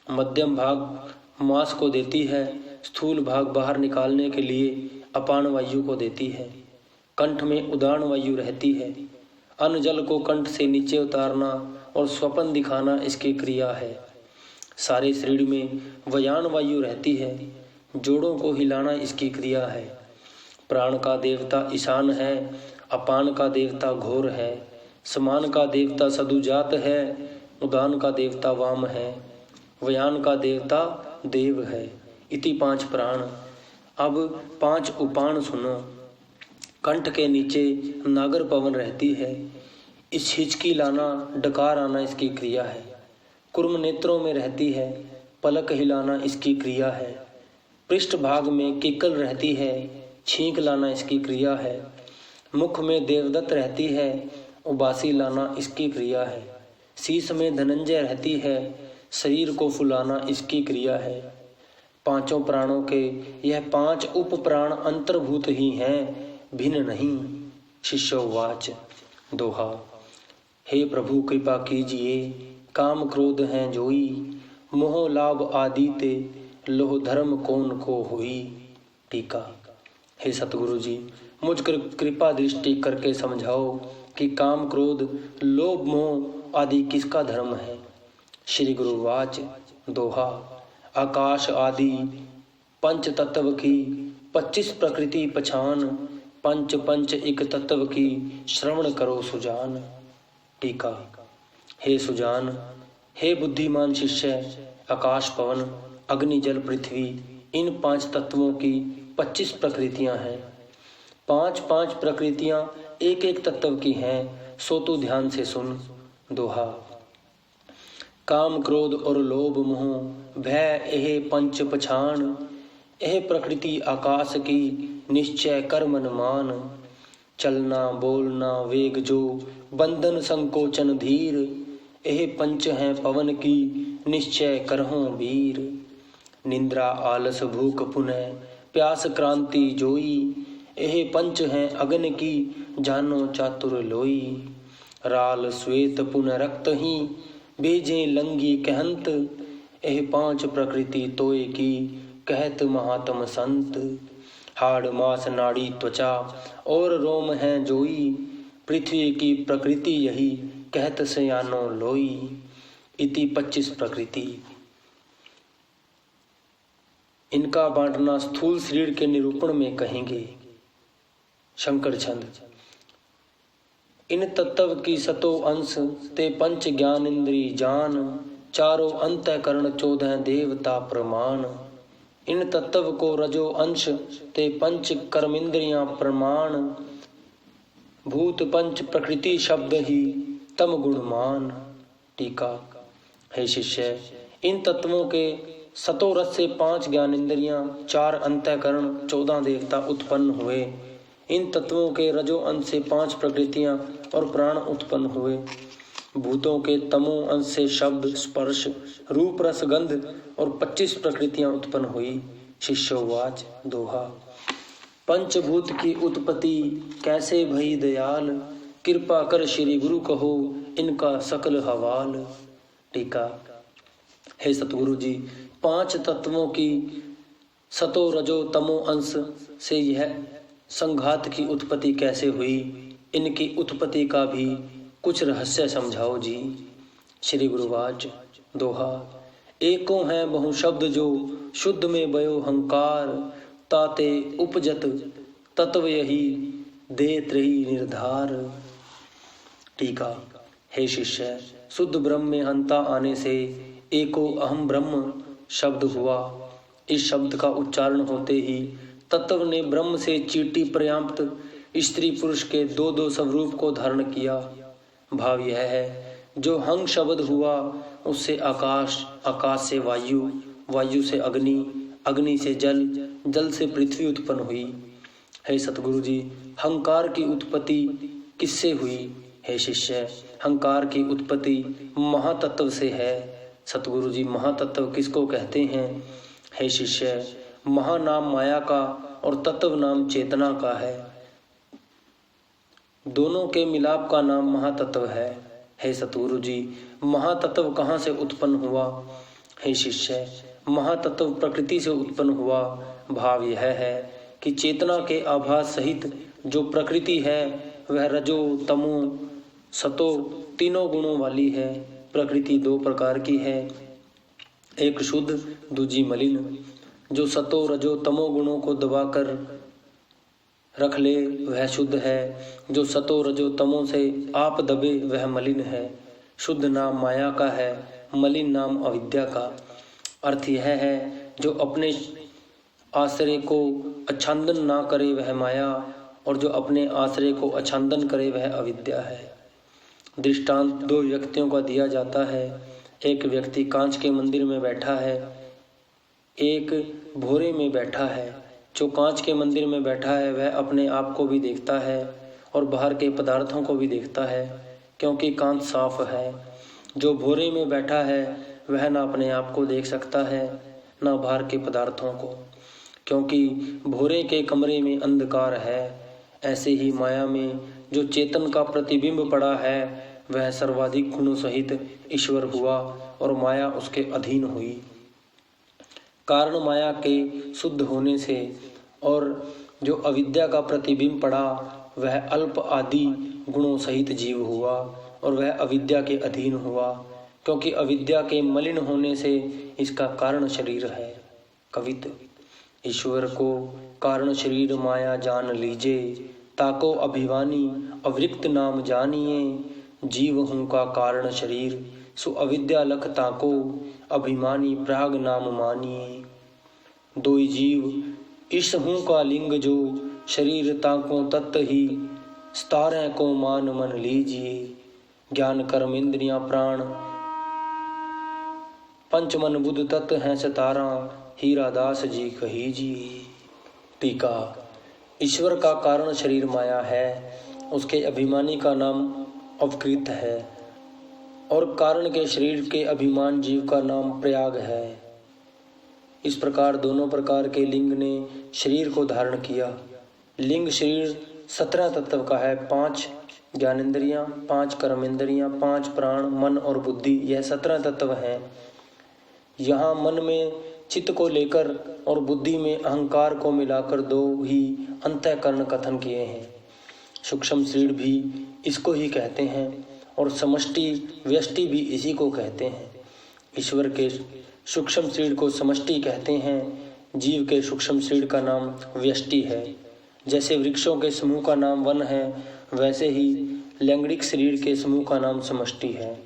मध्यम भाग मांस को देती है, स्थूल भाग बाहर निकालने के लिए अपान वायु को देती है, कंठ में उदान वायु रहती है, अन्न जल को कंठ से नीचे उतारना और स्वपन दिखाना इसकी क्रिया है, सारे शरीर में व्यान वायु रहती है, जोड़ों को हिलाना इसकी क्रिया है, प्राण का देवता ईशान है, अपान का देवता घोर है, समान का देवता सदुजात है, उदान का देवता वाम है, व्यान का देवता देव है। इति 5 प्राण। अब 5 उपान सुनो। कंठ के नीचे नागर पवन रहती है, इस हिचकी लाना डकार आना इसकी क्रिया है, कुर्म नेत्रों में रहती है, पलक हिलाना इसकी क्रिया है, पृष्ठ भाग में किकल रहती है, छींक लाना इसकी क्रिया है, मुख में देवदत्त रहती है, उबासी लाना इसकी क्रिया है, शीश में धनंजय रहती है, शरीर को फुलाना इसकी क्रिया है। 5 प्राणों के यह 5 उप प्राण अंतर्भूत ही हैं, भिन्न नहीं। शिष्योवाच। दोहा। हे प्रभु कृपा कीजिए, काम क्रोध हैं जोई, मोह लाभ आदि ते, लोह धर्म कौन को हुई। टीका। हे सतगुरु जी, मुझ कृपा दृष्टि करके समझाओ कि काम क्रोध लोभ मोह आदि किसका धर्म है। श्री गुरुवाच। दोहा। आकाश आदि पंच तत्व की 25 प्रकृति पछान, पंच पंच एक तत्व की श्रवण करो सुजान। टीका। हे सुजान, हे बुद्धिमान शिष्य, आकाश पवन अग्नि जल पृथ्वी इन 5 तत्वों की 25 प्रकृतियां हैं। 5 प्रकृतियां एक एक तत्व की हैं, सो तू ध्यान से सुन। दोहा। काम क्रोध और लोभ मोह भय एह पंच पछान, एह प्रकृति आकाश की निश्चय कर मन मान। चलना बोलना वेग जो बंधन संकोचन धीर, एह पंच हैं पवन की निश्चय करहो वीर। निंद्रा आलस भूख पुनः प्यास क्रांति जोई, एह पंच हैं अग्नि की जानो चातुर लोई। राल श्वेत पुनः रक्त ही बेजे लंगी कहंत, एह 5 प्रकृति तोय की कहत महात्म संत। हाड़ मास नाड़ी त्वचा और रोम हैं जोई, पृथ्वी की प्रकृति यही कहत सयानो लोई। इति 25 प्रकृति। इनका बांटना स्थूल शरीर के निरूपण में कहेंगे। शंकर छंद। इन तत्व की 100 अंश ते पंच ज्ञान इंद्री जान, चारों अंतःकरण 14 देवता प्रमाण। इन तत्व को रजो अंश ते पंच कर्मेंद्रियां प्रमाण, भूत पंच प्रकृति शब्द ही तम गुणमान। टीका। हे शिष्य, इन तत्वों के 100 रस से 5 ज्ञानेंद्रियां, 4 अंतःकरण, 14 देवता उत्पन्न हुए। इन तत्वों के रजो अंश से 5 प्रकृतियां और प्राण उत्पन्न हुए। भूतों के तमो अंश से शब्द स्पर्श रूप रस गंध और 25 प्रकृतियां उत्पन्न हुई। शिष्योवाच। दोहा। पंचभूत की उत्पत्ति कैसे भई दयाल, कृपा कर श्री गुरु कहो इनका सकल हवाल। टीका। हे सतगुरु जी, 5 तत्वों की 100 रजो तमो अंश से यह संघात की उत्पत्ति कैसे हुई, इनकी उत्पत्ति का भी कुछ रहस्य समझाओ जी। श्री गुरुवाच। दोहा। एको हैं बहु शब्द जो शुद्ध में बयो हंकार, ताते उपजत तत्व यही दे त्रयी निर्धार। टीका। हे शिष्य, शुद्ध ब्रह्म में हंता आने से एको अहम ब्रह्म शब्द हुआ। इस शब्द का उच्चारण होते ही तत्व ने ब्रह्म से चीटी पर्याप्त स्त्री पुरुष के दो दो स्वरूप को धारण किया। भाव यह है, जो हंग शब्द हुआ उससे आकाश, आकाश से वायु, वायु से अग्नि, अग्नि से जल, जल से पृथ्वी उत्पन्न हुई। हे सतगुरु जी, हंकार की उत्पत्ति किससे हुई? हे शिष्य, हंकार की उत्पत्ति महातत्व से है। सतगुरु जी, महातत्व किसको कहते हैं? हे शिष्य, महानाम माया का और तत्व नाम चेतना का है। दोनों के मिलाप का नाम महातत्व है। हे सतगुरु जी, महातत्व कहाँ से उत्पन्न हुआ? हे शिष्य, महातत्व प्रकृति से उत्पन्न हुआ। भाव यह है कि चेतना के आभास सहित जो प्रकृति है वह रजो, तमो, सतो तीनों गुणों वाली है। प्रकृति दो प्रकार की है, एक शुद्ध, दूजी मलिन। जो सतो रजो तमो गुणों को दबाकर रख ले वह शुद्ध है, जो सतो रजो तमो से आप दबे वह मलिन है। शुद्ध नाम माया का है, मलिन नाम अविद्या का। अर्थ यह है, जो अपने आश्रय को अच्छादन ना करे वह माया, और जो अपने आश्रय को अच्छादन करे वह अविद्या है। दृष्टांत दो व्यक्तियों का दिया जाता है। एक व्यक्ति कांच के मंदिर में बैठा है, एक भोरे में बैठा है। जो कांच के मंदिर में बैठा है वह अपने आप को भी देखता है और बाहर के पदार्थों को भी देखता है, क्योंकि कांच साफ है। जो भोरे में बैठा है वह ना अपने आप को देख सकता है ना बाहर के पदार्थों को, क्योंकि भोरे के कमरे में अंधकार है। ऐसे ही माया में जो चेतन का प्रतिबिंब पड़ा है वह सर्वाधिक गुणों सहित ईश्वर हुआ और माया उसके अधीन हुई। कारण माया के शुद्ध होने से और जो अविद्या का प्रतिबिंब पड़ा वह अल्प आदि गुणों सहित जीव हुआ और वह अविद्या के अधीन हुआ, क्योंकि अविद्या के मलिन होने से इसका कारण शरीर है। कवित। ईश्वर को कारण शरीर माया जान लीजे, ताको अभिमानी अवृक्त नाम जानिए। जीव हूँ का कारण शरीर, सु अविद्या लख ताको अभिमानी प्राग नाम मानिए। दोई जीव इस हूँ का लिंग जो, शरीर ताको तत्व ही, स्तारें को मान मन लीजिए। ज्ञान कर्म इंद्रियां प्राण पंच मन बुद्ध तत्व हैं सतारा, हीरा दास जी कहीजिए। टीका। ईश्वर का कारण शरीर माया है, उसके अभिमानी का नाम अवकृत है और कारण के शरीर के अभिमान जीव का नाम प्रयाग है। इस प्रकार दोनों प्रकार के लिंग ने शरीर को धारण किया। लिंग शरीर 17 तत्व का है। 5 ज्ञानेंद्रियां, 5 कर्मेंद्रियां, 5 प्राण, मन और बुद्धि, यह 17 तत्व हैं। यहाँ मन में चित्त को लेकर और बुद्धि में अहंकार को मिलाकर 2 ही अंतःकरण कथन किए हैं। सूक्ष्म शरीर भी इसको ही कहते हैं और समष्टि व्यष्टि भी इसी को कहते हैं। ईश्वर के सूक्ष्म शरीर को समष्टि कहते हैं, जीव के सूक्ष्म शरीर का नाम व्यष्टि है। जैसे वृक्षों के समूह का नाम वन है, वैसे ही लैंगिक शरीर के समूह का नाम समष्टि है।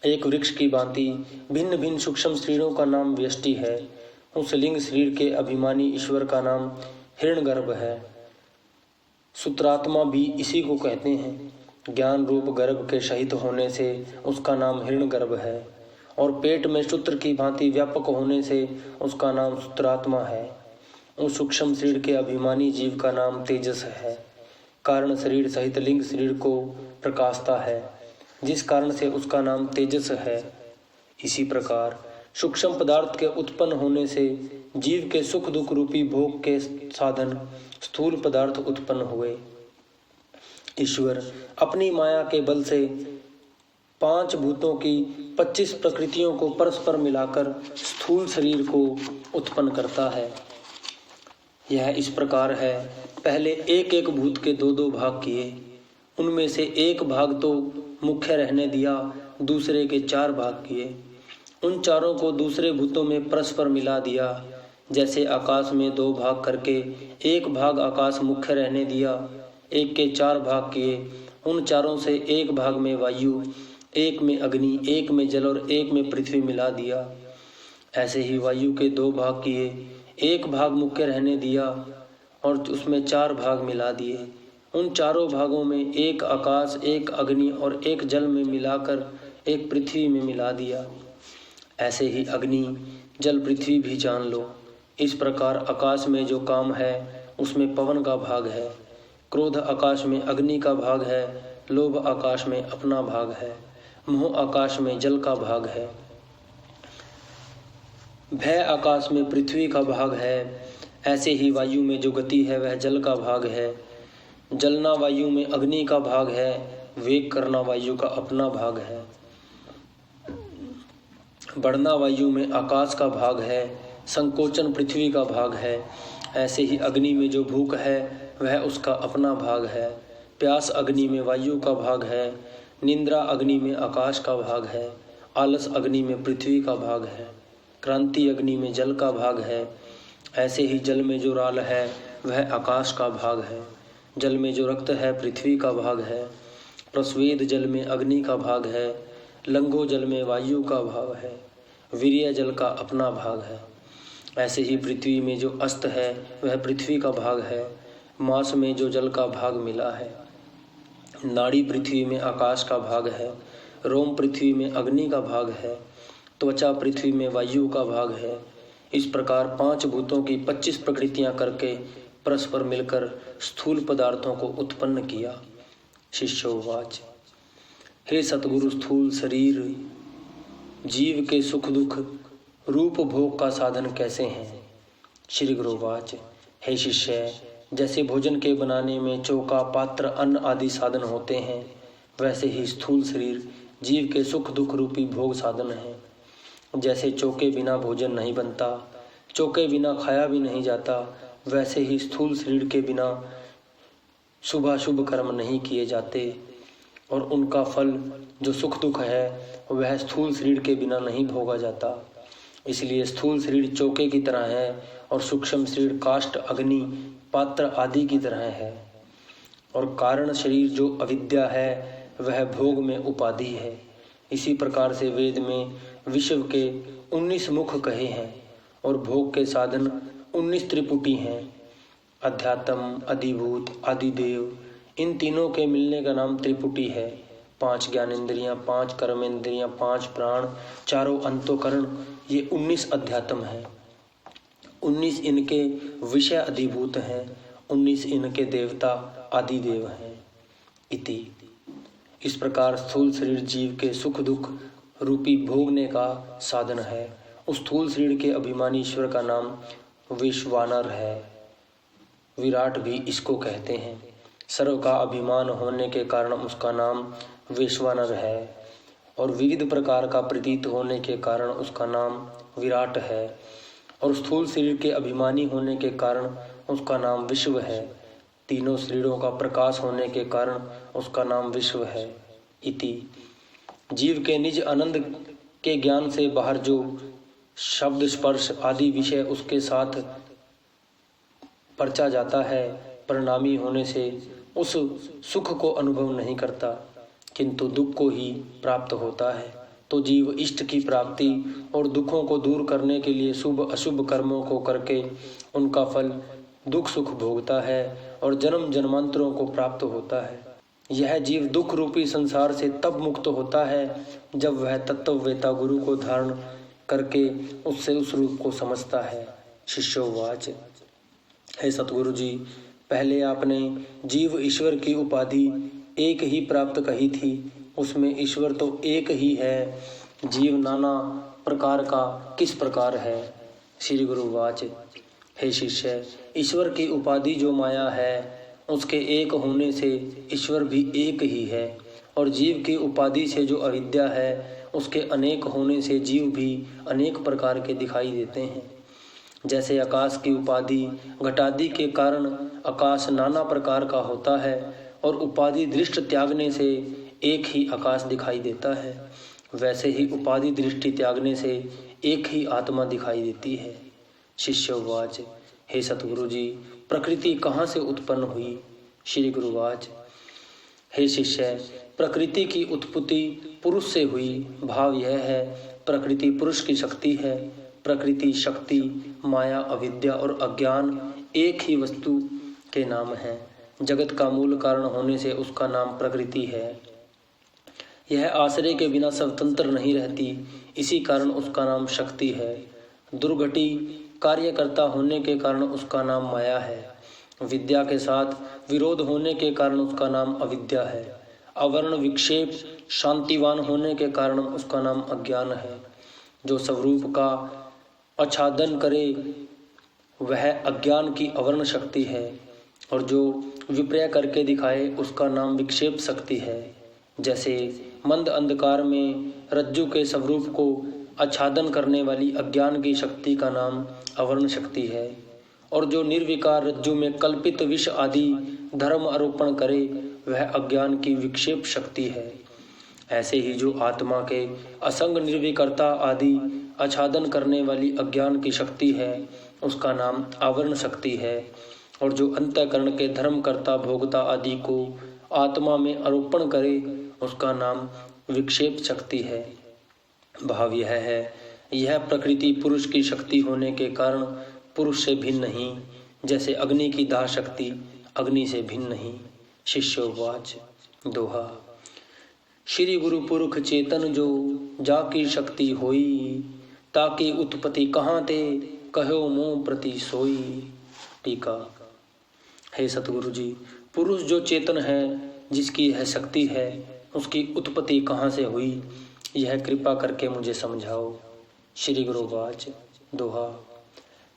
एक वृक्ष की भांति भिन्न भिन्न सूक्ष्म शरीरों का नाम व्यष्टि है। उस लिंग शरीर के अभिमानी ईश्वर का नाम हिरण्यगर्भ है। सूत्रात्मा भी इसी को कहते हैं। ज्ञान रूप गर्भ के सहित होने से उसका नाम हिरण्यगर्भ है और पेट में सूत्र की भांति व्यापक होने से उसका नाम सूत्रात्मा है। उस सूक्ष्म शरीर के अभिमानी जीव का नाम तेजस है। कारण शरीर सहित लिंग शरीर को प्रकाशता है, जिस कारण से उसका नाम तेजस है। इसी प्रकार सूक्ष्म पदार्थ के उत्पन्न होने से जीव के सुख दुख रूपी भोग के साधन स्थूल पदार्थ उत्पन्न हुए। ईश्वर अपनी माया के बल से 5 भूतों की 25 प्रकृतियों को परस्पर मिलाकर स्थूल शरीर को उत्पन्न करता है। यह इस प्रकार है, पहले एक एक भूत के 2-2 भाग किए, उनमें से एक भाग तो मुख्य रहने दिया, दूसरे के 4 भाग किए। उन चारों को दूसरे भूतों में परस्पर मिला दिया। जैसे आकाश में 2 भाग करके एक भाग आकाश मुख्य रहने दिया, एक के 4 भाग किए, उन चारों से एक भाग में वायु, एक में अग्नि, एक में जल और एक में पृथ्वी मिला दिया। ऐसे ही वायु के 2 भाग किए, एक भाग मुख्य रहने दिया और उसमें 4 भाग मिला दिए। उन चारों भागों में एक आकाश, एक अग्नि और एक जल में मिलाकर एक पृथ्वी में मिला दिया। ऐसे ही अग्नि, जल, पृथ्वी भी जान लो। इस प्रकार आकाश में जो काम है उसमें पवन का भाग है, क्रोध आकाश में अग्नि का भाग है, लोभ आकाश में अपना भाग है, मोह आकाश में जल का भाग है, भय आकाश में पृथ्वी का भाग है। ऐसे ही वायु में जो गति है वह जल का भाग है, जलना वायु में अग्नि का भाग है, वेग करना वायु का अपना भाग है, बढ़ना वायु में आकाश का भाग है, संकोचन पृथ्वी का भाग है। ऐसे ही अग्नि में जो भूख है वह उसका अपना भाग है, प्यास अग्नि में वायु का भाग है, निंद्रा अग्नि में आकाश का भाग है, आलस अग्नि में पृथ्वी का भाग है, क्रांति अग्नि में जल का भाग है। ऐसे ही जल में जो राल है वह आकाश का भाग है, जल में जो रक्त है पृथ्वी का भाग है, प्रस्वेद जल में अग्नि का भाग है, लंघो जल में वायु का भाग है, वीर्य जल का अपना भाग है। ऐसे ही पृथ्वी में जो अस्त है वह पृथ्वी का भाग है, मांस में जो जल का भाग मिला है, नाड़ी पृथ्वी में आकाश का भाग है, रोम पृथ्वी में अग्नि का भाग है, त्वचा पृथ्वी में वायु का भाग है। इस प्रकार 5 भूतों की 25 प्रकृतियां करके परस्पर मिलकर स्थूल पदार्थों को उत्पन्न किया। शिष्योवाच, हे सतगुरु, स्थूल शरीर जीव के सुख दुख रूप भोग का साधन कैसे हैं? श्री गुरुवाच, हे शिष्य, जैसे भोजन के बनाने में चौका, पात्र, अन्न आदि साधन होते हैं, वैसे ही स्थूल शरीर जीव के सुख दुख रूपी भोग साधन है। जैसे चौके बिना भोजन नहीं बनता, चौके बिना खाया भी नहीं जाता, वैसे ही स्थूल शरीर के बिना शुभाशुभ कर्म नहीं किए जाते और उनका फल जो सुख दुख है वह स्थूल शरीर के बिना नहीं भोगा जाता। इसलिए स्थूल शरीर चौके की तरह है और सूक्ष्म शरीर काष्ठ, अग्नि, पात्र आदि की तरह है। और कारण शरीर जो अविद्या है वह भोग में उपाधि है। इसी प्रकार से वेद में विश्व के 19 मुख कहे हैं और भोग के साधन 19 त्रिपुटी हैं। अध्यात्म, अधिभूत, आदिदेव, इन तीनों के मिलने का नाम त्रिपुटी है। 5 ज्ञानेंद्रियां, 5 कर्मेंद्रियां, 5 प्राण, चारों अंतःकरण, ये 19 अध्यात्म है। 19 इनके विषय अधिभूत हैं, 19 इनके देवता आदिदेव हैं। इति। इस प्रकार स्थूल शरीर जीव के सुख दुख रूपी भोगने का साधन है। उस स्थूल शरीर के अभिमानी ईश्वर का नाम वैश्वानर है। विराट भी इसको कहते हैं। सर्व का अभिमान होने के कारण उसका नाम वैश्वानर है और विविध प्रकार का प्रतीत होने के कारण उसका नाम विराट है और स्थूल शरीर के अभिमानी होने के कारण उसका नाम विश्व है। तीनों शरीरों का प्रकाश होने के कारण उसका नाम विश्व है। इति। जीव के निज आनंद के ज्ञान से बाहर जो शब्द, स्पर्श आदि विषय उसके साथ परचा जाता है, परिणामी होने से उस सुख को अनुभव नहीं करता किंतु दुख को ही प्राप्त होता है। तो जीव इष्ट की प्राप्ति और दुखों को दूर करने के लिए शुभ अशुभ कर्मों को करके उनका फल दुख सुख भोगता है और जन्म जन्मांतरों को प्राप्त होता है। यह जीव दुख रूपी संसार से तब मुक्त होता है जब वह तत्ववेता गुरु को धारण करके उससे उस रूप को समझता है। शिष्योवाच, हे सतगुरु जी, पहले आपने जीव ईश्वर की उपाधि एक ही प्राप्त कही थी, उसमें ईश्वर तो एक ही है, जीव नाना प्रकार का किस प्रकार है? श्री गुरुवाच, हे शिष्य, ईश्वर की उपाधि जो माया है उसके एक होने से ईश्वर भी एक ही है और जीव की उपाधि से जो अविद्या है उसके अनेक होने से जीव भी अनेक प्रकार के दिखाई देते हैं। जैसे आकाश की उपाधि घटादि के कारण आकाश नाना प्रकार का होता है और उपाधि दृष्टि त्यागने से एक ही आकाश दिखाई देता है, वैसे ही उपाधि दृष्टि त्यागने से एक ही आत्मा दिखाई देती है। शिष्योवाच हे सतगुरु जी, प्रकृति कहाँ से उत्पन्न हुई? श्री गुरुवाच हे शिष्य, प्रकृति की उत्पत्ति पुरुष से हुई। भाव यह है, प्रकृति पुरुष की शक्ति है। प्रकृति, शक्ति, माया, अविद्या और अज्ञान एक ही वस्तु के नाम हैं। जगत का मूल कारण होने से उसका नाम प्रकृति है। यह आश्रय के बिना स्वतंत्र नहीं रहती, इसी कारण उसका नाम शक्ति है। दुर्घटी कार्यकर्ता होने के कारण उसका नाम माया है। विद्या के साथ विरोध होने के कारण उसका नाम अविद्या है। अवर्ण विक्षेप शांतिवान होने के कारण उसका नाम अज्ञान है। जो स्वरूप का आच्छादन करे वह अज्ञान की अवर्ण शक्ति है, और जो विपर्य करके दिखाए उसका नाम विक्षेप शक्ति है। जैसे मंद अंधकार में रज्जु के स्वरूप को आच्छादन करने वाली अज्ञान की शक्ति का नाम अवर्ण शक्ति है, और जो निर्विकार रज्जु में कल्पित विष आदि धर्म आरोपण करे वह अज्ञान की विक्षेप शक्ति है। ऐसे ही जो आत्मा के असंग निर्विकर्ता आदि आच्छादन करने वाली अज्ञान की शक्ति है उसका नाम आवरण शक्ति है, और जो अंतःकरण के धर्मकर्ता भोगता आदि को आत्मा में आरोपण करे उसका नाम विक्षेप शक्ति है। भाव यह है, यह प्रकृति पुरुष की शक्ति होने के कारण पुरुष से भिन्न नहीं, जैसे अग्नि की दाह शक्ति अग्नि से भिन्न नहीं। शिष्योवाच दोहा श्री गुरु पुरुष चेतन जो जाकी शक्ति होई, ताकि उत्पत्ति कहाँ ते कहो मोह प्रति सोई। टीका हे सतगुरु जी, पुरुष जो चेतन है, जिसकी यह शक्ति है, उसकी उत्पत्ति कहाँ से हुई, यह कृपा करके मुझे समझाओ। श्री गुरुवाच दोहा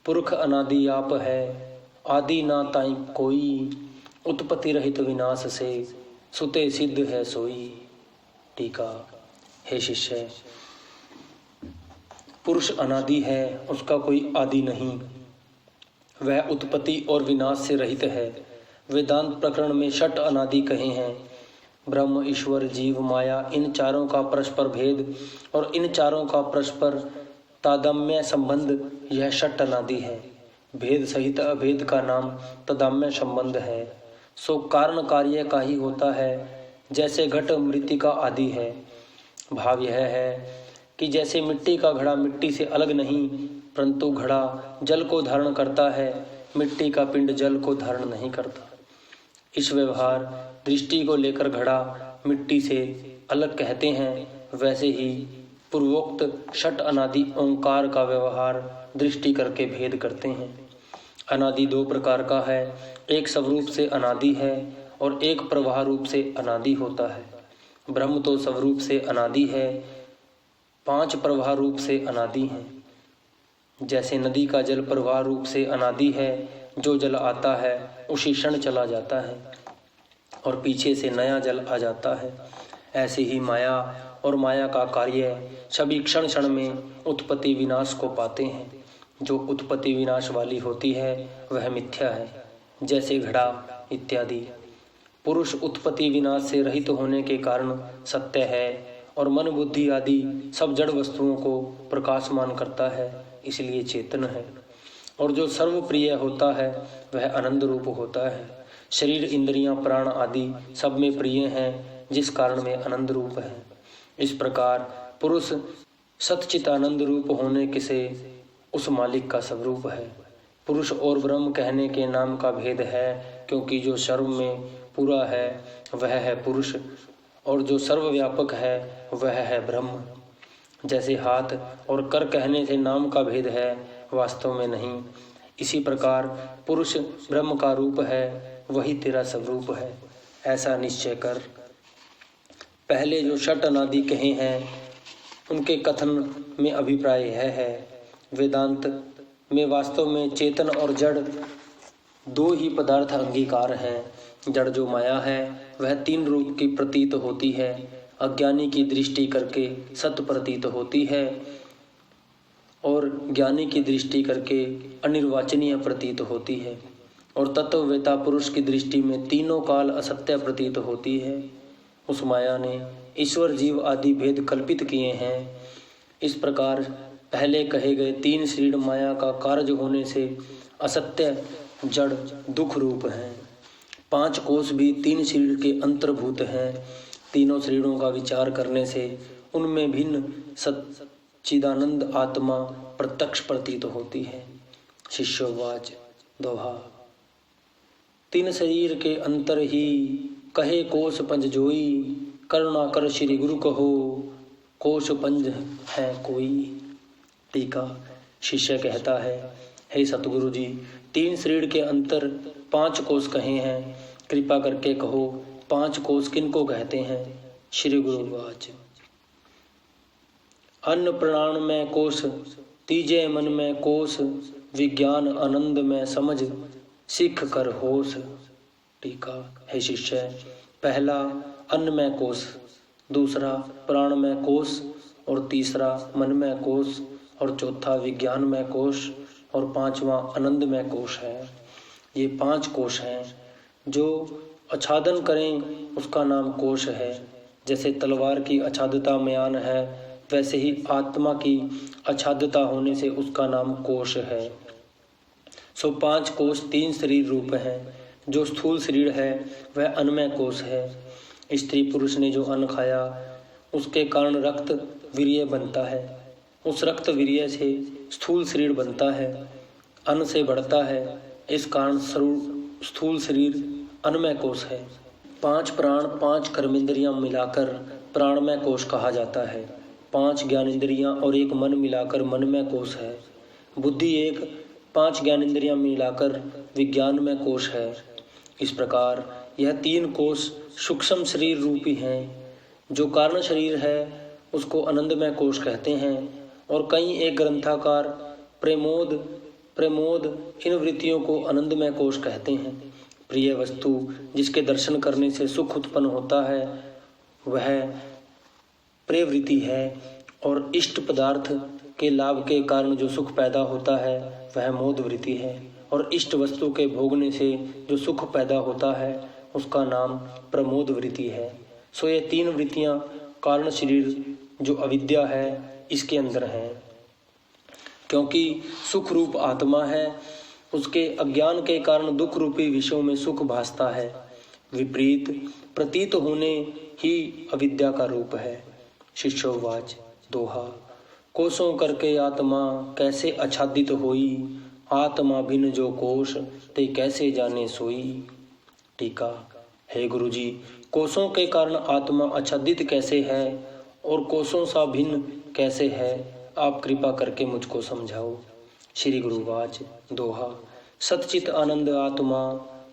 पुरख अनादि आप है, आदि ना ताई कोई, उत्पत्ति रहित विनाश से सुते सिद्ध है सोई। टीका हे शिष्य, पुरुष अनादि है, उसका कोई आदि नहीं, वह उत्पत्ति और विनाश से रहित है। वेदांत प्रकरण में षट अनादि कहे हैं, ब्रह्म, ईश्वर, जीव, माया, इन चारों का परस्पर भेद और इन चारों का परस्पर तादाम्य संबंध, यह षट अनादि है। भेद सहित अभेद का नाम तादाम्य संबंध है। सो कारण कार्य का ही होता है, जैसे घट मृत्तिका आदि है। भाव यह है कि जैसे मिट्टी का घड़ा मिट्टी से अलग नहीं, परंतु घड़ा जल को धारण करता है, मिट्टी का पिंड जल को धारण नहीं करता। इस व्यवहार दृष्टि को लेकर घड़ा मिट्टी से अलग कहते हैं, वैसे ही पूर्वोक्त षट अनादि ओंकार का व्यवहार दृष्टि करके भेद करते हैं। अनादि दो प्रकार का है, एक स्वरूप से अनादि है और एक प्रवाह रूप से अनादि होता है। ब्रह्म तो स्वरूप से अनादि है, 5 प्रवाह रूप से अनादि हैं। जैसे नदी का जल प्रवाह रूप से अनादि है, जो जल आता है उसी क्षण चला जाता है और पीछे से नया जल आ जाता है, ऐसे ही माया और माया का कार्य सभी क्षण क्षण में उत्पत्ति विनाश को पाते हैं। जो उत्पत्ति विनाश वाली होती है वह मिथ्या है, जैसे घड़ा इत्यादि। पुरुष उत्पत्ति विनाश से रहित होने के कारण सत्य है और मन बुद्धि आदि सब जड़ वस्तुओं को प्रकाशमान करता है, इसलिए चेतन है। और जो सर्वप्रिय होता है वह आनंद रूप होता है। शरीर, इंद्रियां, प्राण आदि सब में प्रिय हैं, जिस कारण में आनंद रूप है। इस प्रकार पुरुष सच्चित आनंद रूप होने के से उस मालिक का स्वरूप है। पुरुष और ब्रह्म कहने के नाम का भेद है, क्योंकि जो सर्व में पूरा है वह है पुरुष, और जो सर्वव्यापक है वह है ब्रह्म। जैसे हाथ और कर कहने से नाम का भेद है, वास्तव में नहीं। इसी प्रकार पुरुष ब्रह्म का रूप है, वही तेरा स्वरूप है, ऐसा निश्चय कर। पहले जो षट अनादि कहे हैं उनके कथन में अभिप्राय यह है, वेदांत में वास्तव में चेतन और जड़ दो ही पदार्थ अंगीकार हैं। जड़ जो माया है वह 3 रूप की प्रतीत होती है। अज्ञानी की दृष्टि करके सत्य प्रतीत होती है और ज्ञानी की दृष्टि करके अनिर्वाचनीय प्रतीत होती है, और तत्ववेता पुरुष की दृष्टि में तीनों काल असत्य प्रतीत होती है। उस माया ने ईश्वर, जीव आदि भेद कल्पित किए हैं। इस प्रकार पहले कहे गए तीन शरीर माया का कार्य होने से असत्य जड़ दुख रूप हैं। 5 कोष भी 3 शरीर के अंतर्भूत हैं। तीनों शरीरों का विचार करने से उनमें भिन्न सच्चिदानंद आत्मा प्रत्यक्ष प्रतीत होती है। शिष्योवाच दोहा। 3 शरीर के अंतर ही कहे कोष पंज जोई, करुणा कर श्री गुरु कहो कोष पंज है कोई। टीका। शिष्य कहता है, हे सतगुरु जी, 3 शरीर के अंतर 5 कोष कहे हैं, कृपा करके कहो 5 कोष किनको कहते हैं। श्री गुरुवाच। अन्न प्राण में कोष, तीजे मन में कोष, विज्ञान आनंद में समझ, सीख कर होश। टीका। हे शिष्य, पहला अन्न में कोष, दूसरा प्राण में कोष, और तीसरा मन में कोष, और चौथा विज्ञान में कोष, और 5वां आनंद में कोष है। ये 5 कोष हैं। जो आच्छादन करें उसका नाम कोष है। जैसे तलवार की आच्छादता म्यान है, वैसे ही आत्मा की आच्छादता होने से उसका नाम कोष है। सो 5 कोष 3 शरीर रूप हैं। जो स्थूल शरीर है वह अन्नमय कोष है। स्त्री पुरुष ने जो अन्न खाया उसके कारण रक्त वीर्य बनता है। उस रक्त वीर्य से स्थूल शरीर बनता है, अन्न से बढ़ता है। इस कारण स्थूल शरीर अन्नमय कोष है। 5 प्राण 5 कर्मेंद्रियां मिलाकर प्राणमय कोष कहा जाता है। 5 ज्ञानेंद्रियां और 1 मन मिलाकर मनमय कोष है। बुद्धि 1 5 ज्ञानेंद्रियां मिलाकर विज्ञानमय कोष है। इस प्रकार यह 3 कोष सूक्ष्म शरीर रूपी हैं। जो कारण शरीर है उसको आनंदमय कोष कहते हैं। और कई एक ग्रंथकार प्रमोद इन वृत्तियों को आनंदमय कोष कहते हैं। प्रिय वस्तु जिसके दर्शन करने से सुख उत्पन्न होता है वह प्रवृत्ति है, और इष्ट पदार्थ के लाभ के कारण जो सुख पैदा होता है वह मोद वृत्ति है, और इष्ट वस्तु के भोगने से जो सुख पैदा होता है उसका नाम प्रमोद वृत्ति है। सो ये 3 वृत्तियां कारण शरीर जो अविद्या है इसके अंदर हैं। क्योंकि सुख रूप आत्मा है, उसके अज्ञान के कारण दुख रूपी विषयों में सुख भासता है। विपरीत प्रतीत होने ही अविद्या का रूप है। शिष्योवाच दोहा। कोसों करके आत्मा कैसे आच्छादित होई, आत्मा भिन्न जो कोष ते कैसे जाने सोई। टीका। हे गुरुजी, कोसों के कारण आत्मा आच्छादित कैसे है और कोसों सा भिन्न कैसे है, आप कृपा करके मुझको समझाओ। श्री गुरुवाच दोहा। सच्चित आनंद आत्मा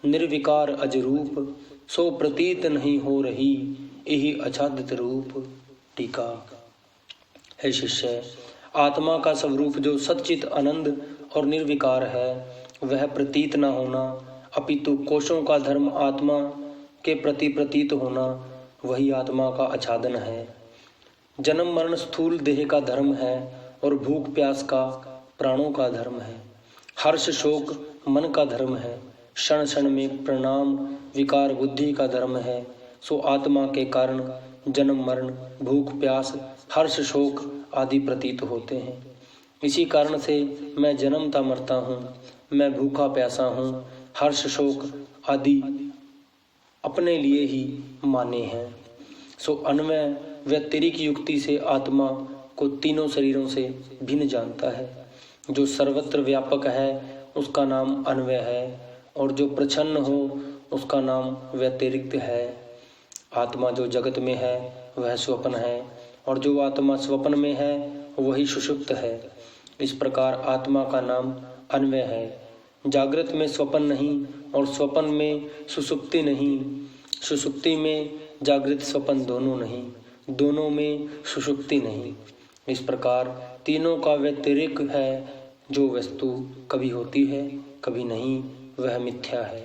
निर्विकार अजरूप, सो प्रतीत नहीं हो रही यही आच्छादित रूप। टीका। हे शिष्य, आत्मा का स्वरूप जो सच्चित आनंद और निर्विकार है वह प्रतीत न होना, अपितु कोशों का धर्म आत्मा के प्रति प्रतीत होना वही आत्मा का आच्छादन है। जन्म मरण स्थूल देह का धर्म है और भूख प्यास का प्राणों का धर्म है। हर्ष शोक मन का धर्म है। क्षण क्षण में प्रणाम विकार बुद्धि का धर्म है। सो आत्मा के कारण जन्म मरण भूख प्यास हर्ष शोक आदि प्रतीत होते हैं। इसी कारण से मैं जन्मता मरता हूँ, मैं भूखा प्यासा हूँ, हर्ष शोक आदि अपने लिए ही माने हैं। सो अन्वय व्यतिरिक्त युक्ति से आत्मा को तीनों शरीरों से भिन्न जानता है। जो सर्वत्र व्यापक है उसका नाम अन्वय है, और जो प्रच्छन्न हो उसका नाम व्यतिरिक्त है। आत्मा जो जगत में है वह स्वप्न है, और जो आत्मा स्वप्न में है वही सुषुप्त है। इस प्रकार आत्मा का नाम अन्वय है। जागृत में स्वप्न नहीं और स्वप्न में सुषुप्ति नहीं, सुषुप्ति में जागृत स्वप्न दोनों नहीं, दोनों में सुषुप्ति नहीं। इस प्रकार तीनों का व्यतिरिक्त है। जो वस्तु कभी होती है कभी नहीं वह मिथ्या है।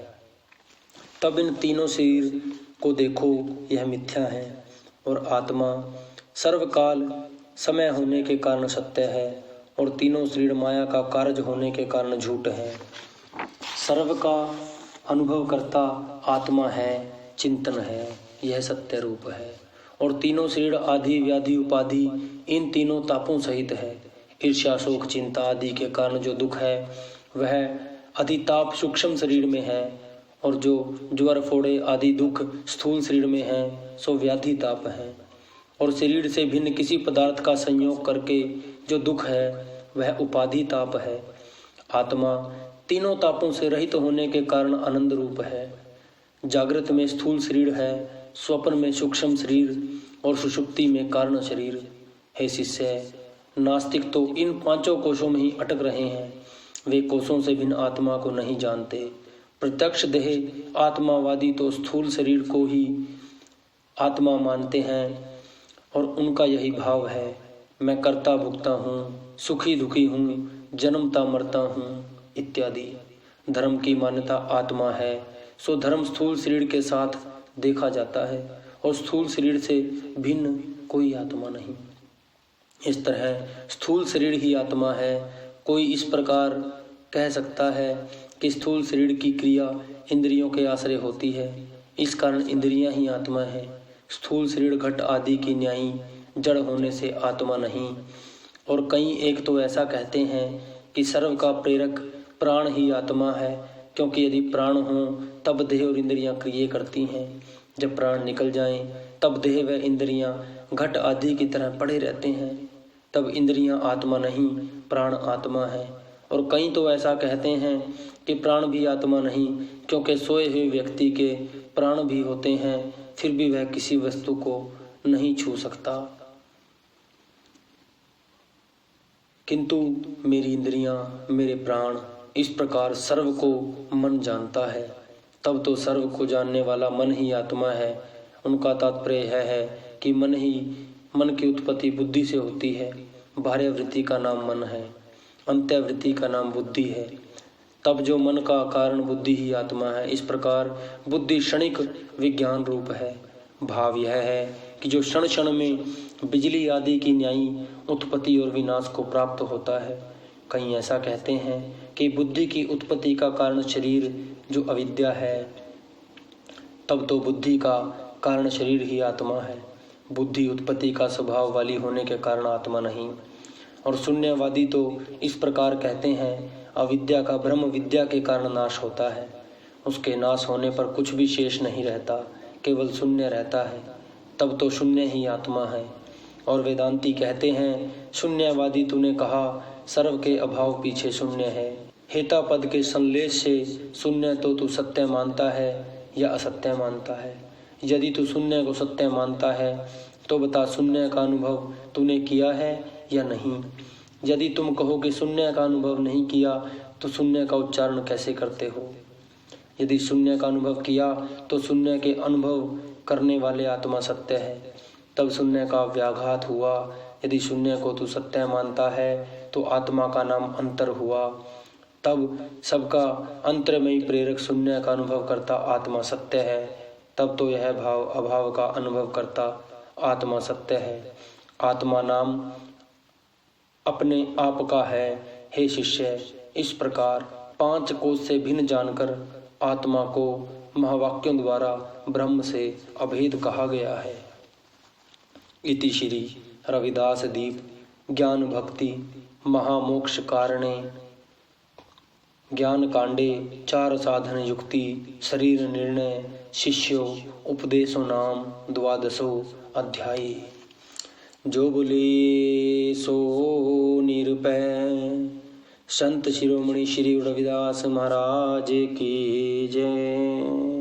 तब इन तीनों शरीर को देखो यह मिथ्या है, और आत्मा सर्वकाल समय होने के कारण सत्य है, और तीनों शरीर माया का कार्य होने के कारण झूठ है। सर्व का अनुभव करता आत्मा है, चिंतन है, यह सत्य रूप है। और तीनों शरीर आदि व्याधि उपाधि इन तीनों तापों सहित है। ईर्ष्या शोक चिंता आदि के कारण जो दुख है वह अधिताप सूक्ष्म शरीर में है, और जो ज्वर फोड़े आदि दुख स्थूल शरीर में है सो व्याधि ताप है। और शरीर से भिन्न किसी पदार्थ का संयोग करके जो दुख है वह उपाधि ताप है। आत्मा तीनों तापों से रहित होने के कारण आनंद रूप है। जागृत में स्थूल शरीर है, स्वप्न में सूक्ष्म शरीर और सुषुप्ति में कारण शरीर। हे शिष्य, नास्तिक तो इन पांचों कोशों में ही अटक रहे हैं, वे कोशों से भिन्न आत्मा को नहीं जानते। प्रत्यक्ष देह आत्मावादी तो स्थूल शरीर को ही आत्मा मानते हैं और उनका यही भाव है, मैं करता भुगता हूँ, सुखी दुखी हूँ, जन्मता मरता हूँ इत्यादि। धर्म की मान्यता आत्मा है, सो धर्म स्थूल शरीर के साथ देखा जाता है और स्थूल शरीर से भिन्न कोई आत्मा नहीं। इस तरह स्थूल शरीर ही आत्मा है। कोई इस प्रकार कह सकता है कि स्थूल शरीर की क्रिया इंद्रियों के आश्रय होती है, इस कारण इंद्रियां ही आत्मा है। स्थूल शरीर घट आदि की न्यायी जड़ होने से आत्मा नहीं। और कई एक तो ऐसा कहते हैं कि सर्व का प्रेरक प्राण ही आत्मा है, क्योंकि यदि प्राण हो तब देह और इंद्रियां क्रिया करती हैं, जब प्राण निकल जाएं तब देह व इंद्रियां घट आदि की तरह पड़े रहते हैं, तब इंद्रियां आत्मा नहीं, प्राण आत्मा है। और कई तो ऐसा कहते हैं कि प्राण भी आत्मा नहीं, क्योंकि सोए हुए व्यक्ति के प्राण भी होते हैं, फिर भी वह किसी वस्तु को नहीं छू सकता। किंतु मेरी इंद्रियां, मेरे प्राण, इस प्रकार सर्व को मन जानता है, तब तो सर्व को जानने वाला मन ही आत्मा है। उनका तात्पर्य है कि मन की उत्पत्ति बुद्धि से होती है। बाह्य वृत्ति का नाम मन है, अंतःवृत्ति का नाम बुद्धि है, तब जो मन का कारण बुद्धि ही आत्मा है। इस प्रकार बुद्धि क्षणिक विज्ञान रूप है। भाव यह है कि जो क्षण क्षण में बिजली आदि की न्यायी उत्पत्ति और विनाश को प्राप्त होता है। कई ऐसा कहते हैं कि बुद्धि की उत्पत्ति का कारण शरीर जो अविद्या है, तब तो बुद्धि का कारण शरीर ही आत्मा है। बुद्धि उत्पत्ति का स्वभाव वाली होने के कारण आत्मा नहीं। और शून्यवादी तो इस प्रकार कहते हैं, अविद्या का ब्रह्म विद्या के कारण नाश होता है, उसके नाश होने पर कुछ भी शेष नहीं रहता, केवल शून्य रहता है, तब तो शून्य ही आत्मा है। और वेदांती कहते हैं, शून्यवादी तूने कहा सर्व के अभाव पीछे शून्य है। हेता पद के संलेश से शून्य तो तू सत्य मानता है या असत्य मानता है? यदि तू शून्य को सत्य मानता है तो बता, शून्य का अनुभव तूने किया है या नहीं? यदि तुम कहो कि शून्य का अनुभव नहीं किया तो शून्य का उच्चारण कैसे करते हो? यदि शून्य का अनुभव किया तो शून्य के अनुभव करने वाले आत्मा सत्य है, तब शून्य का व्याघात हुआ। यदि शून्य को तू सत्य मानता है तो आत्मा का नाम अंतर हुआ, तब सबका अंतर्मयी प्रेरक शून्य का अनुभव करता आत्मा सत्य है, तब तो यह भाव अभाव का अनुभव करता आत्मा सत्य है। आत्मा नाम अपने आप का है। हे शिष्य, इस प्रकार 5 कोश से भिन्न जानकर आत्मा को महावाक्यों द्वारा ब्रह्म से अभेद कहा गया है। इति श्री रविदास दीप ज्ञान भक्ति महामोक्ष कारणे ज्ञान कांडे 4 साधन युक्ति शरीर निर्णय शिष्यो उपदेशो नाम 12वां अध्याय। जो बोले सो निरपै संत शिरोमणि श्री रविदास महाराज की जय।